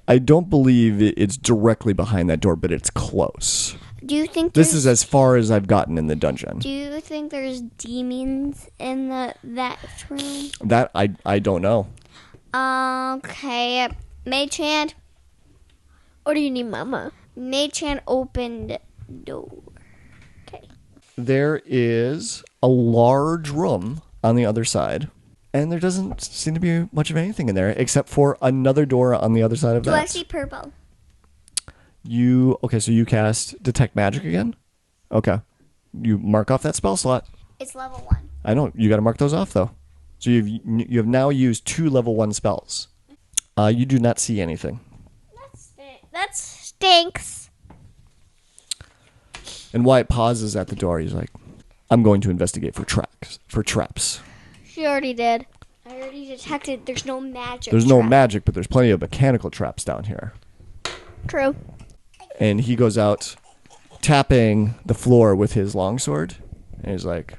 I don't believe it's directly behind that door, but it's close. Do you think This is as far as I've gotten in the dungeon. Do you think there's demons in that room? That I don't know. Okay, Mei-chan. Or do you need Mama? Mei-chan opened door. Okay. There is a large room on the other side, and there doesn't seem to be much of anything in there except for another door on the other side of Do that. I see purple? So you cast Detect Magic again? Okay. You mark off that spell slot. It's level 1. I know. You got to mark those off, though. So you have now used 2 level 1 spells. You do not see anything. That stinks. And Wyatt pauses at the door. He's like, I'm going to investigate for traps. She already did. I already detected there's no magic. There's no trap. magic, but there's plenty of mechanical traps down here. True. And he goes out, tapping the floor with his longsword. And he's like,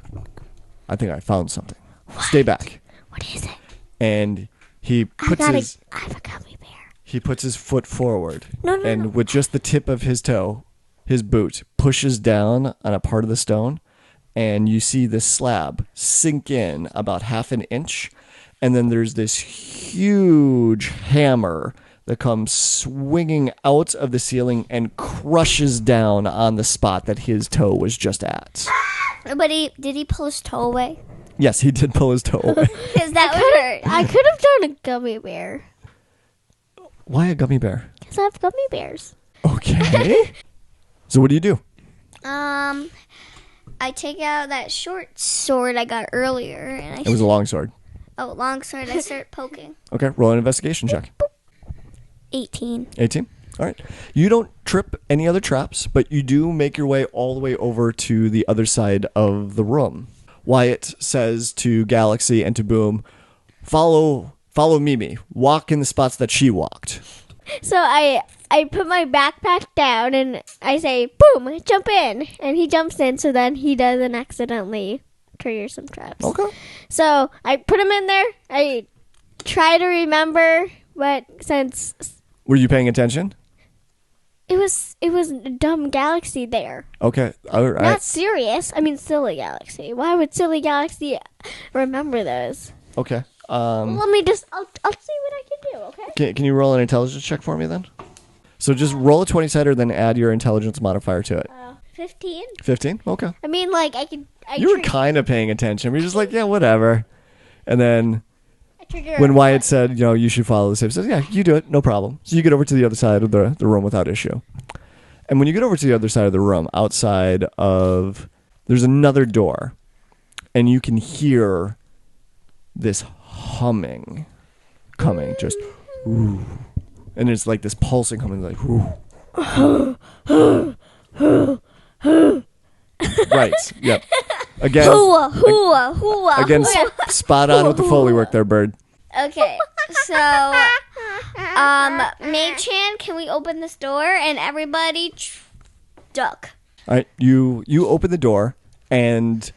I think I found something. Stay back. What is it? And he puts I have a gummy bear. he puts his foot forward. No, and with just the tip of his toe, his boot pushes down on a part of the stone, and you see this slab sink in about half an inch, and then there's this huge hammer that comes swinging out of the ceiling and crushes down on the spot that his toe was just at. But did he pull his toe away? Yes, he did pull his toe away. Because that would hurt. I could have done a gummy bear. Why a gummy bear? Because I have gummy bears. Okay. So what do you do? I take out that short sword I got earlier, and It was a long sword. long sword. I start poking. Okay, roll an investigation check. 18. 18. All right. You don't trip any other traps, but you do make your way all the way over to the other side of the room. Wyatt says to Galaxy and to Boom, follow Mimi. Walk in the spots that she walked. So I put my backpack down and I say, boom, jump in. And he jumps in, so then he doesn't accidentally trigger some traps. Okay. So I put him in there. I try to remember, but since Were you paying attention? it was a dumb Galaxy there. Okay. All right. Not serious. I mean, silly Galaxy. Why would silly Galaxy remember those? Okay. Let me just, I'll see what I can do, okay? Can you roll an intelligence check for me then? So just roll a 20-sider, then add your intelligence modifier to it. 15? 15? Okay. I mean, like, You were kind of paying attention. You're just like, yeah, whatever. And then trigger when Wyatt said, you should follow the safe, says, yeah, you do it, no problem. So you get over to the other side of the room without issue. And when you get over to the other side of the room, there's another door, and you can hear this humming coming, just, ooh. And it's like this pulsing coming, like, ooh. Right, yep. Again, Again, spot on with the Foley work there, Bird. Okay, so, Mage-Chan, can we open this door? And everybody duck. All right, you open the door, and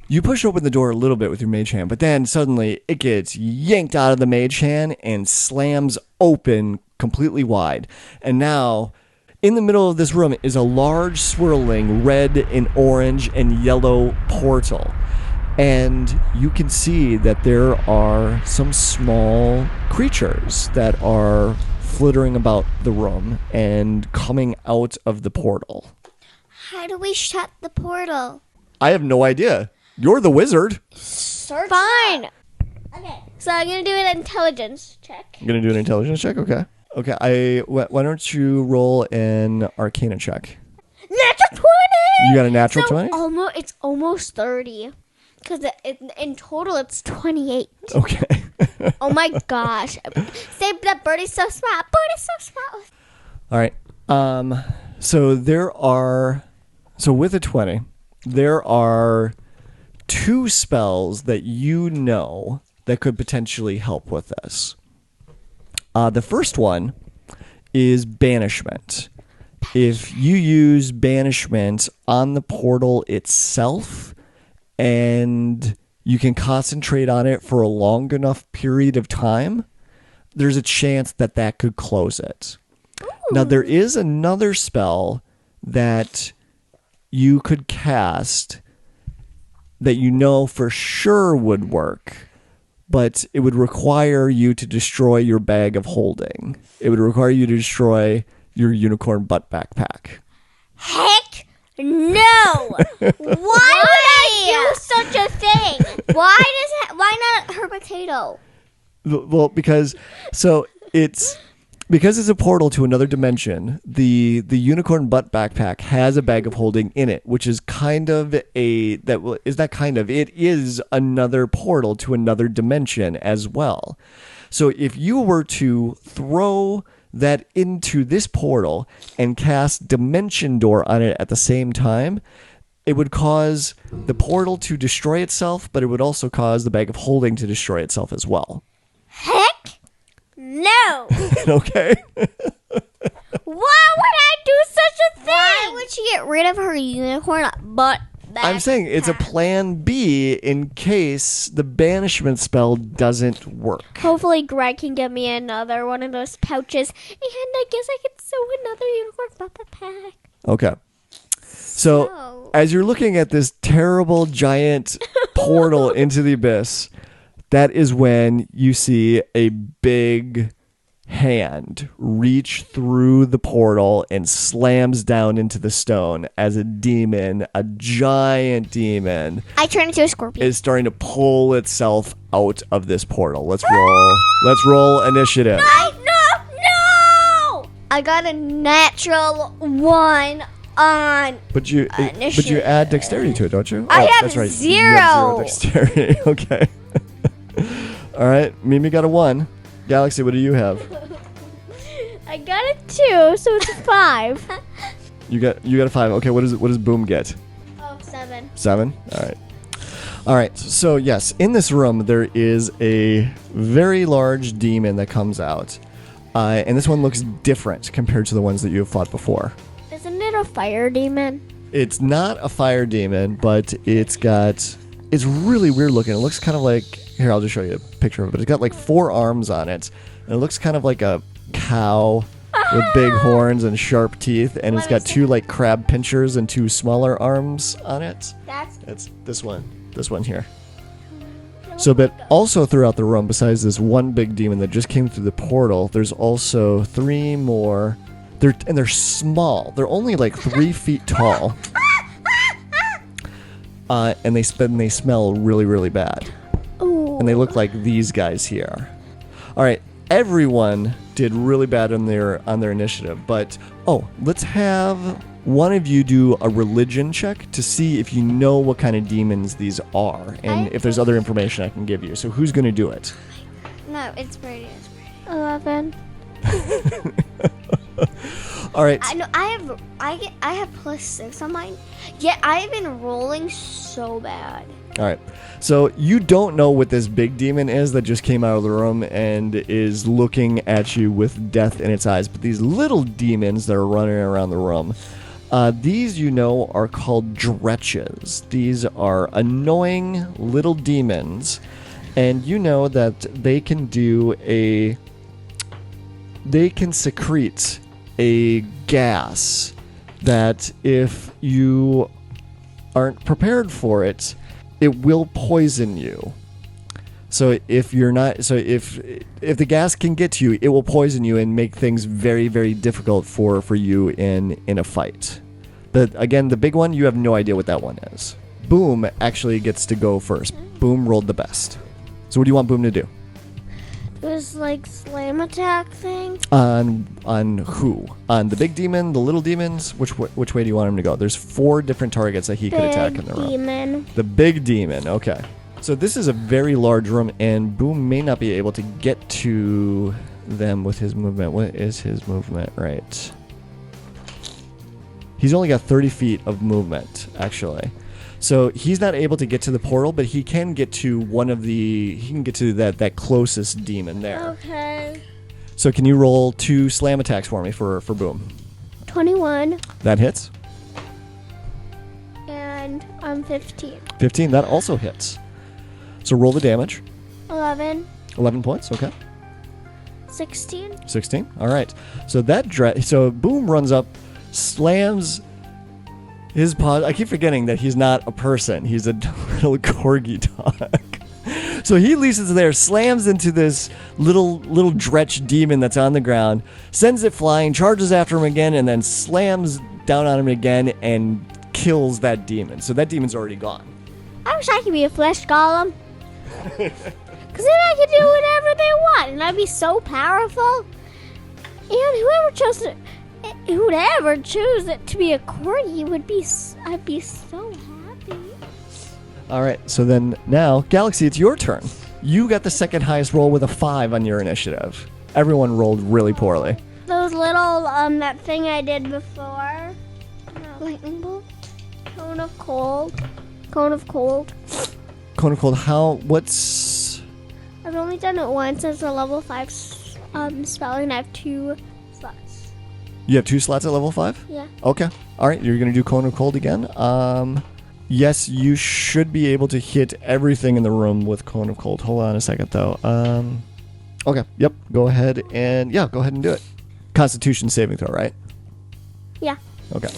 you push open the door a little bit with your mage hand, but then suddenly it gets yanked out of the mage hand and slams open completely wide. And now, in the middle of this room is a large swirling red and orange and yellow portal. And you can see that there are some small creatures that are flittering about the room and coming out of the portal. How do we shut the portal? I have no idea. You're the wizard. Search. Fine. Okay. So I'm going to do an intelligence check. You're going to do an intelligence check? Okay. Okay, why don't you roll an arcana check? Natural 20! You got a natural 20? It's almost 30. Because in total, it's 28. Okay. Oh my gosh. Say that Birdie's so smart. Birdie's so smart. All right. So with a 20, there are 2 spells that you know that could potentially help with this. The first one is banishment. If you use banishment on the portal itself and you can concentrate on it for a long enough period of time, there's a chance that could close it. Ooh. Now, there is another spell that you could cast that you know for sure would work, but it would require you to destroy your bag of holding. It would require you to destroy your unicorn butt backpack. Heck no! Why would I do such a thing? Why not her potato? Well, because it's a portal to another dimension, the unicorn butt backpack has a bag of holding in it, which is it is another portal to another dimension as well. So if you were to throw that into this portal and cast Dimension Door on it at the same time, it would cause the portal to destroy itself, but it would also cause the bag of holding to destroy itself as well. Heck no! Okay. Why would I do such a thing? Why would she get rid of her unicorn butt I'm saying it's a plan B in case the banishment spell doesn't work. Hopefully Greg can get me another one of those pouches, and I guess I can sew another unicorn puppet pack. Okay. So, as you're looking at this terrible giant portal into the abyss, that is when you see a big hand reach through the portal and slams down into the stone as a demon, a giant demon, I turn into a scorpion. is starting to pull itself out of this portal. Let's roll initiative. No! I got a natural 1 on. But you add dexterity to it, don't you? I have that's right. 0. You have 0 dexterity. Okay. All right. Mimi got a 1. Galaxy, what do you have? I got a 2, so it's a 5. You got a 5. Okay. What does Boom get? Oh, 7. 7. All right. So yes, in this room there is a very large demon that comes out, and this one looks different compared to the ones that you have fought before. Isn't it a fire demon? It's not a fire demon, but it's really weird looking. It looks kind of like, here, I'll just show you a picture of it. It's got like 4 arms on it, and it looks kind of like a cow with big horns and sharp teeth, and it's got 2 like crab pinchers and 2 smaller arms on it. It's this one here. So, but also throughout the room, besides this one big demon that just came through the portal, there's also 3 more. They're small. They're only like 3 feet tall. And they smell really, really bad. Ooh. And they look like these guys here. All right, everyone did really bad on their initiative, but let's have one of you do a religion check to see if you know what kind of demons these are, and if there's other information I can give you. So who's going to do it? No, it's Brady. 11. All right. I know. I have +6 on mine. Yeah, I've been rolling so bad. All right. So you don't know what this big demon is that just came out of the room and is looking at you with death in its eyes. But these little demons that are running around the room, these are called dretches. These are annoying little demons, and you know that they can secrete a gas that if you aren't prepared for it, it will poison you. So if the gas can get to you, it will poison you and make things very, very difficult for you in a fight. But again, the big one, you have no idea what that one is. Boom actually gets to go first. Boom rolled the best. So what do you want Boom to do? This like slam attack thing. On who? On the big demon, the little demons? Which way do you want him to go? There's 4 different targets that he could attack in the room. Demon. The big demon. Okay. So this is a very large room, and Boom may not be able to get to them with his movement. What is his movement? Right. He's only got 30 feet of movement, actually. So he's not able to get to the portal, but he can get to that closest demon there. Okay. So can you roll 2 slam attacks for me for Boom? 21. That hits. And I'm 15. 15, that also hits. So roll the damage. 11. 11 points, okay. 16. 16, all right. So Boom runs up, slams his paw. I keep forgetting that he's not a person. He's a little corgi dog. So he leases there, slams into this little dretch demon that's on the ground, sends it flying, charges after him again, and then slams down on him again and kills that demon. So that demon's already gone. I wish I could be a flesh golem. Because then I could do whatever they want, and I'd be so powerful. And whoever chose it to be a corgi I'd be so happy. All right, so then now, Galaxy, it's your turn. You got the second highest roll with a 5 on your initiative. Everyone rolled really poorly. Those little, that thing I did before. Lightning bolt? Cone of cold. Cone of cold, I've only done it once. It's a level 5 spell, and I have 2 slots. You have 2 slots at level 5? Yeah. Okay. All right, you're going to do Cone of Cold again. yes, you should be able to hit everything in the room with Cone of Cold. Hold on a second, though. Okay, yep, go ahead and do it. Constitution saving throw, right? Yeah. Okay.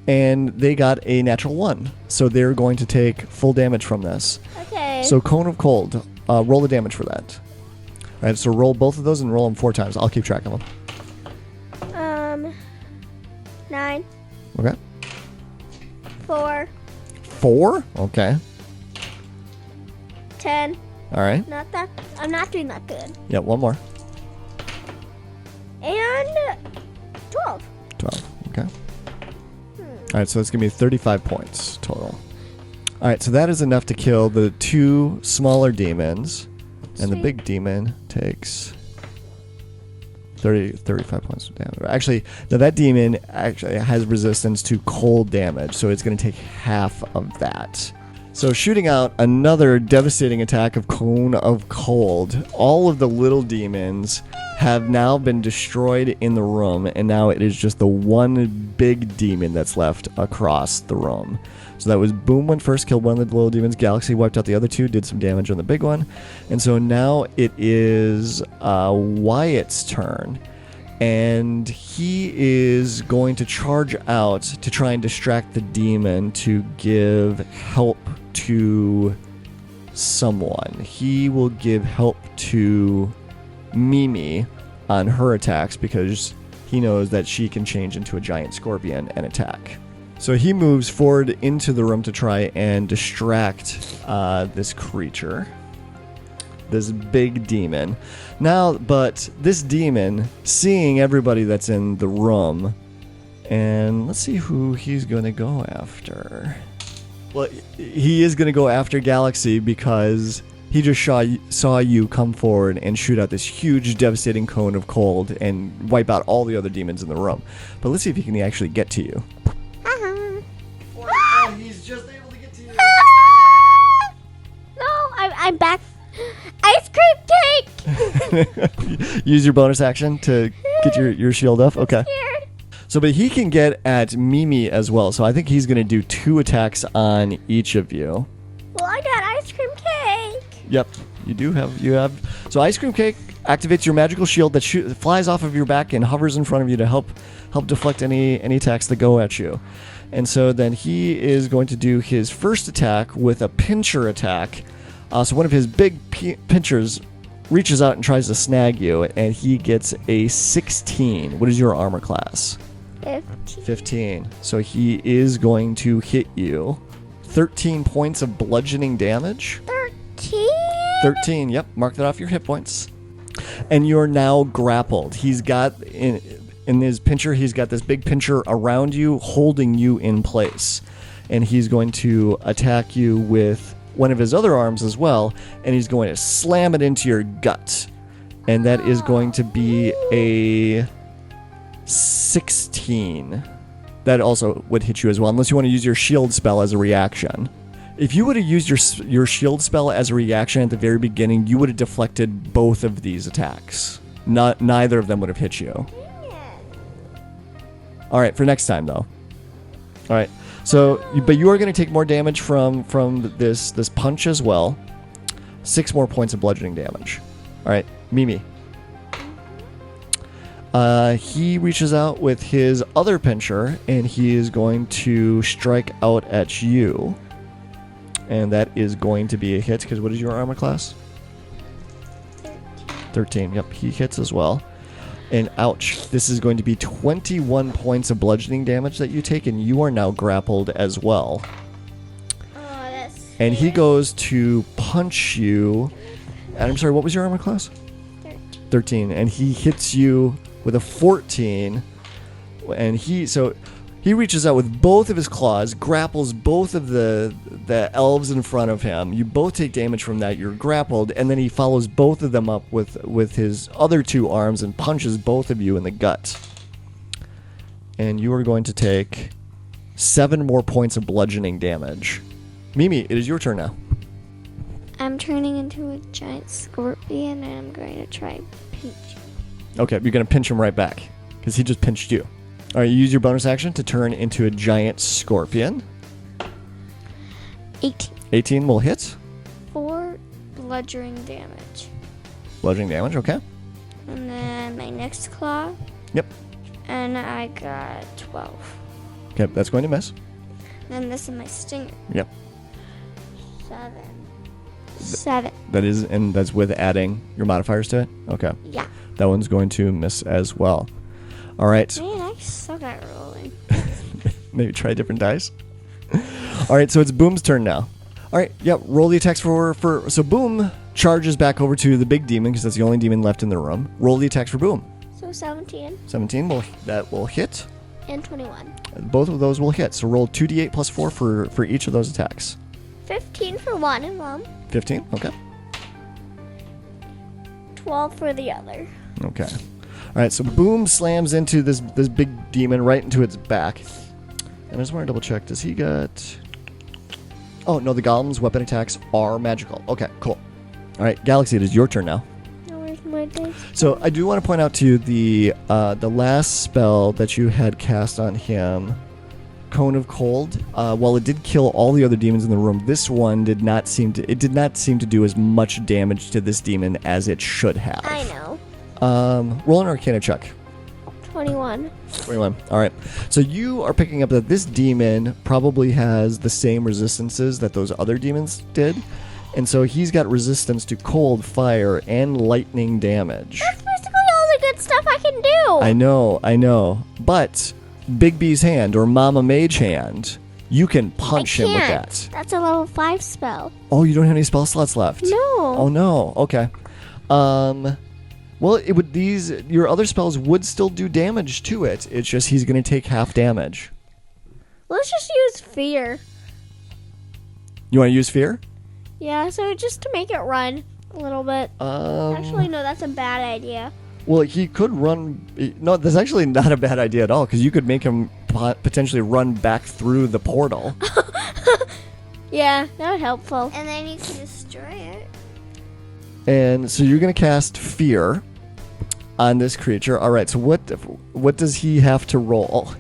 And they got a natural 1, so they're going to take full damage from this. Okay. So Cone of Cold, roll the damage for that. All right, so roll both of those and roll them 4 times. I'll keep track of them. 9. Okay. 4. 4? Okay. 10. All right. Not that. I'm not doing that good. Yeah, one more. And 12. 12. Okay. All right, so that's going to be 35 points total. All right, so that is enough to kill the 2 smaller demons. And the big demon takes 35 points of damage. Actually, now that demon actually has resistance to cold damage, so it's going to take half of that. So shooting out another devastating attack of Cone of Cold, all of the little demons have now been destroyed in the room, and now it is just the one big demon that's left across the room. So that was Boom went first, killed one of the little demons. Galaxy wiped out the other 2, did some damage on the big one. And so now it is Wyatt's turn. And he is going to charge out to try and distract the demon to give help to someone. He will give help to Mimi on her attacks because he knows that she can change into a giant scorpion and attack. So he moves forward into the room to try and distract this creature, this big demon. Now, but this demon, seeing everybody that's in the room, and let's see who he's going to go after. Well, he is going to go after Galaxy because he just saw you come forward and shoot out this huge, devastating cone of cold and wipe out all the other demons in the room. But let's see if he can actually get to you. Oh, he's just able to get to you. No, I'm back. Ice cream cake! Use your bonus action to get your shield up. Okay. Here. So, but he can get at Mimi as well. So I think he's going to do 2 attacks on each of you. Well, I got ice cream cake. Yep, you have. So ice cream cake activates your magical shield that flies off of your back and hovers in front of you to help deflect any attacks that go at you. And so then he is going to do his first attack with a pincher attack. So one of his big pinchers reaches out and tries to snag you, and he gets a 16. What is your armor class? 15. So he is going to hit you. 13 points of bludgeoning damage. 13, yep. Mark that off your hit points. And you're now grappled. He's got, in his pincher, he's got this big pincher around you, holding you in place. And he's going to attack you with one of his other arms as well, and he's going to slam it into your gut. And that is going to be a 16. That also would hit you as well, unless you want to use your shield spell as a reaction. If you would have used your shield spell as a reaction at the very beginning, you would have deflected both of these attacks. Neither of them would have hit you. All right, for next time, though. All right. So, but you are going to take more damage from this punch as well. 6 more points of bludgeoning damage. All right, Mimi. He reaches out with his other pincher, and he is going to strike out at you. And that is going to be a hit, because what is your armor class? 13. Yep, he hits as well. And ouch, this is going to be 21 points of bludgeoning damage that you take, and you are now grappled as well. Oh, that's And he goes to punch you. And I'm sorry, what was your armor class? 13. And he hits you with a 14. And he reaches out with both of his claws, grapples both of the elves in front of him. You both take damage from that. You're grappled, and then he follows both of them up with his other 2 arms and punches both of you in the gut. And you are going to take 7 more points of bludgeoning damage. Mimi, it is your turn now. I'm turning into a giant scorpion, and I'm going to try and pinch him. Okay, you're going to pinch him right back, because he just pinched you. All right, you use your bonus action to turn into a giant scorpion. 18. 18 will hit. 4 bludgeoning damage. Bludgeoning damage, okay. And then my next claw. Yep. And I got 12. Okay, that's going to miss. Then this is my stinger. Yep. 7. That is, and that's with adding your modifiers to it? Okay. Yeah. That one's going to miss as well. All right. Man, I suck at rolling. Maybe try different dice. All right, so it's Boom's turn now. All right, yep, roll the attacks for so Boom charges back over to the big demon because that's the only demon left in the room. Roll the attacks for Boom. So 17 17 will hit. and 21. Both of those will hit. So roll 2d8 plus 4 for each of those attacks. 15 for one of them. 15, okay. 12 for the other. Okay. All right, so Boom slams into this big demon right into its back. And I just want to double check. Does he got... Oh, no, the golem's weapon attacks are magical. Okay, cool. All right, Galaxy, it is your turn now. Now where's my dice? So I do want to point out to you the last spell that you had cast on him, Cone of Cold. While it did kill all the other demons in the room, this one did not seem to do as much damage to this demon as it should have. I know. Roll an Arcana check. 21. 21. All right. So you are picking up that this demon probably has the same resistances that those other demons did. And so he's got resistance to cold, fire, and lightning damage. That's basically all the good stuff I can do. I know. But Big B's hand or Mama Mage hand, you can punch him with that. That's a level 5 spell. Oh, you don't have any spell slots left? No. Oh, no. Okay. Well, your other spells would still do damage to it. It's just he's going to take half damage. Let's just use fear. You want to use fear? Yeah, so just to make it run a little bit. Actually, no, that's a bad idea. Well, he could run... No, that's actually not a bad idea at all, because you could make him potentially run back through the portal. Yeah, that would be helpful. And then you can destroy it. And so you're going to cast fear on this creature. All right, so what does he have to roll?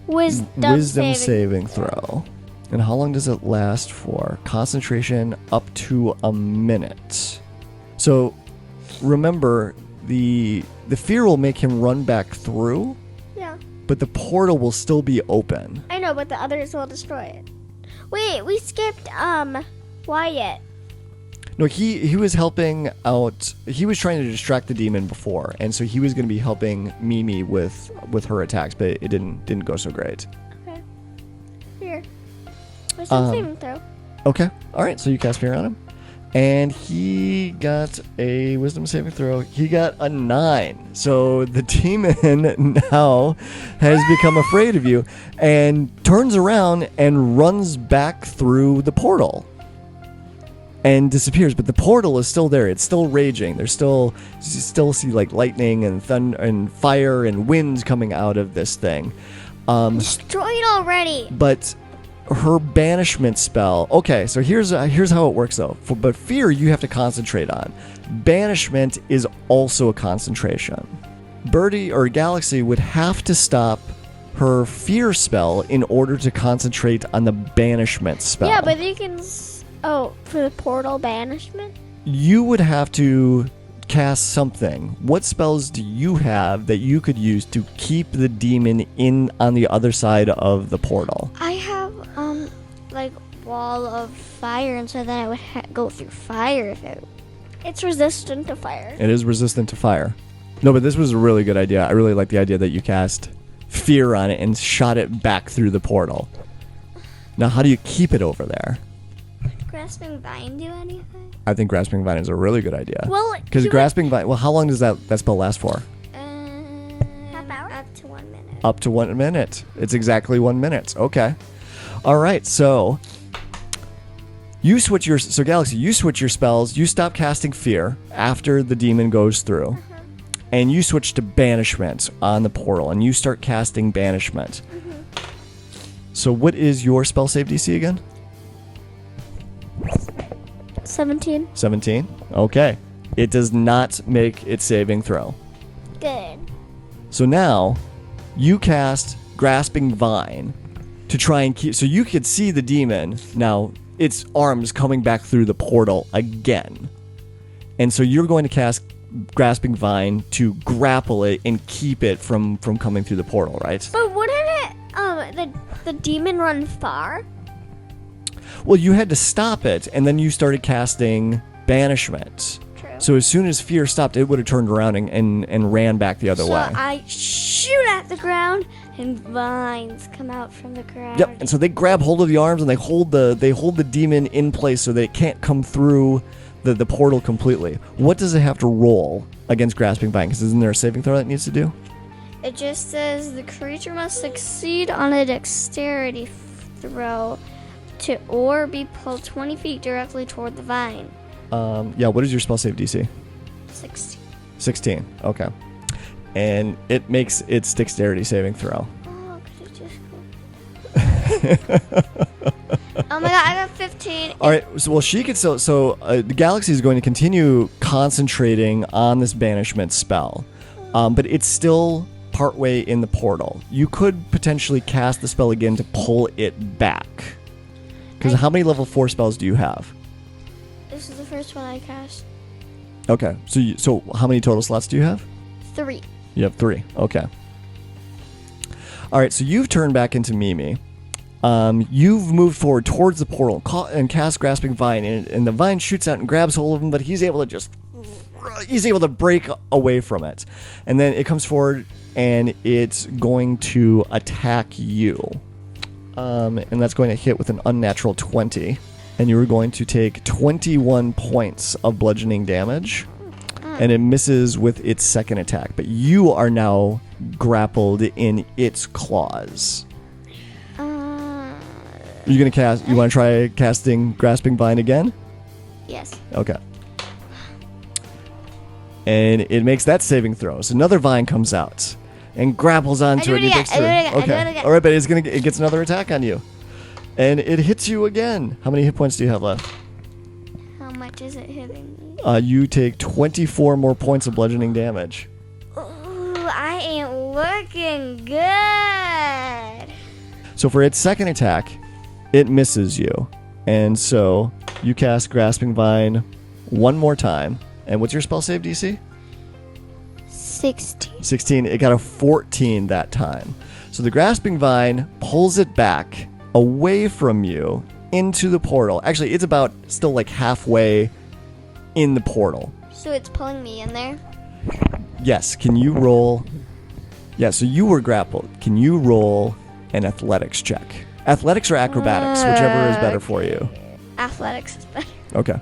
Wisdom saving throw. And how long does it last for? Concentration up to a minute. So remember, the fear will make him run back through. Yeah. But the portal will still be open. I know, but the others will destroy it. Wait, we skipped Wyatt. No, he was helping out. He was trying to distract the demon before, and so he was going to be helping Mimi with her attacks, but it didn't go so great. Okay. Here. Wisdom saving throw. Okay. All right. So you cast fear on him, and he got a wisdom saving throw. He got a 9. So the demon now has become afraid of you and turns around and runs back through the portal. And disappears, but the portal is still there. It's still raging. You still see like lightning and thunder and fire and winds coming out of this thing. Destroy it already. But her banishment spell. Okay, so here's how it works though. But fear you have to concentrate on. Banishment is also a concentration. Birdie or Galaxy would have to stop her fear spell in order to concentrate on the banishment spell. Yeah, but you can. Oh, for the portal banishment? You would have to cast something. What spells do you have that you could use to keep the demon in on the other side of the portal? I have, like, wall of fire, and so then I would go through fire if it's resistant to fire. It is resistant to fire. No, but this was a really good idea. I really like the idea that you cast fear on it and shot it back through the portal. Now, how do you keep it over there? Grasping Vine do anything? I think Grasping Vine is a really good idea. Well, because Grasping Vine... Well, how long does that spell last for? Half hour? Up to 1 minute. Up to 1 minute. It's exactly 1 minute. Okay. All right, so... So Galaxy, you switch your spells. You stop casting Fear after the demon goes through. Uh-huh. And you switch to Banishment on the portal. And you start casting Banishment. Mm-hmm. So what is your spell save DC again? 17. 17? Okay. It does not make its saving throw. Good. So now you cast Grasping Vine to try and keep... So you could see the demon. Now its arms coming back through the portal again. And so you're going to cast Grasping Vine to grapple it and keep it from coming through the portal, right? But wouldn't it, the demon run far? Well, you had to stop it, and then you started casting Banishment. True. So as soon as fear stopped, it would have turned around and ran back the other So way. I shoot at the ground, and vines come out from the ground. Yep. And so they grab hold of the arms and they hold the demon in place so that it can't come through the portal completely. What does it have to roll against Grasping Vine? Because isn't there a saving throw that it needs to do? It just says the creature must succeed on a dexterity throw or be pulled 20 feet directly toward the vine. Yeah. What is your spell save DC? 16. 16. Okay. And it makes its dexterity saving throw. Oh, could it just go? Oh my god, I got 15. All right. So, well, she could. The Galaxy is going to continue concentrating on this banishment spell, but it's still partway in the portal. You could potentially cast the spell again to pull it back. Because how many level 4 spells do you have? This is the first one I cast. Okay. So how many total slots do you have? 3. You have 3. Okay. All right. So you've turned back into Mimi. You've moved forward towards the portal and cast Grasping Vine, and the vine shoots out and grabs hold of him, but he's able to break away from it. And then it comes forward and it's going to attack you. And that's going to hit with an unnatural 20. And you are going to take 21 points of bludgeoning damage. And it misses with its second attack. But you are now grappled in its claws. Are you going to cast... You want to try casting Grasping Vine again? Yes. Okay. And it makes that saving throw. So another vine comes out and grapples onto it. I do it again. Okay. All right, but it gets another attack on you. And it hits you again. How many hit points do you have left? How much is it hitting me? You take 24 more points of bludgeoning damage. Ooh, I ain't looking good. So for its second attack, it misses you. And so you cast Grasping Vine one more time. And what's your spell save DC? 16. 16. It got a 14 that time. So the Grasping Vine pulls it back away from you into the portal. Actually, it's about still like halfway in the portal. So it's pulling me in there? Yes. Can you roll? Yeah, so you were grappled. Can you roll an athletics check? Athletics or acrobatics, whichever is better for you. Athletics is better. Okay.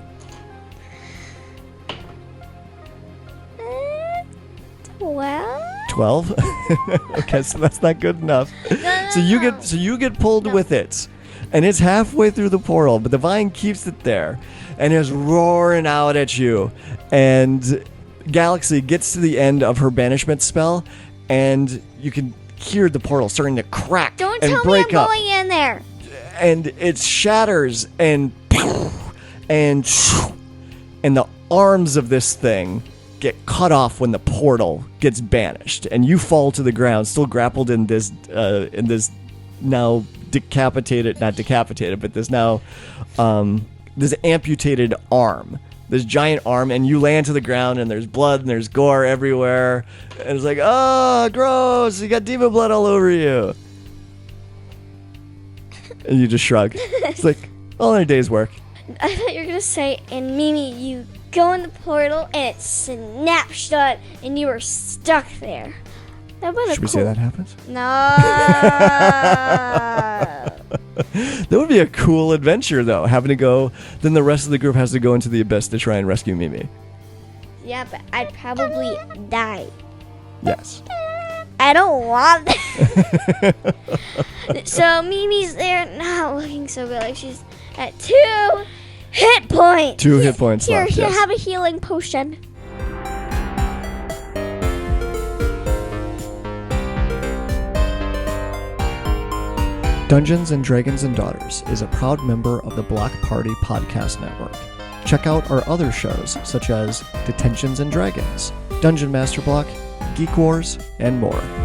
12? Okay, so that's not good enough. So you get pulled with it. And it's halfway through the portal, but the vine keeps it there and is roaring out at you. And Galaxy gets to the end of her banishment spell, and you can hear the portal starting to crack Don't and tell me break I'm up. going in there. And it shatters and the arms of this thing get cut off when the portal gets banished, and you fall to the ground, still grappled in this now not decapitated, but this now this amputated arm, this giant arm, and you land to the ground, and there's blood and there's gore everywhere, and it's like, oh, gross! You got demon blood all over you, and you just shrug. It's like all in a day's work. I thought you were gonna say, and Mimi, you go in the portal and it snaps shut, and you were stuck there. That would Should we say that happens? No. That would be a cool adventure, though. Having to go, then the rest of the group has to go into the abyss to try and rescue Mimi. Yeah, but I'd probably die. Yes. I don't want that. So Mimi's there, not looking so good. Like she's at 2 hit points. 2 hit points Here, left. here, Yes. have a healing potion. Dungeons and Dragons and Daughters is a proud member of the Block Party Podcast Network. Check out our other shows, such as Detentions and Dragons, Dungeon Master Block, Geek Wars, and more.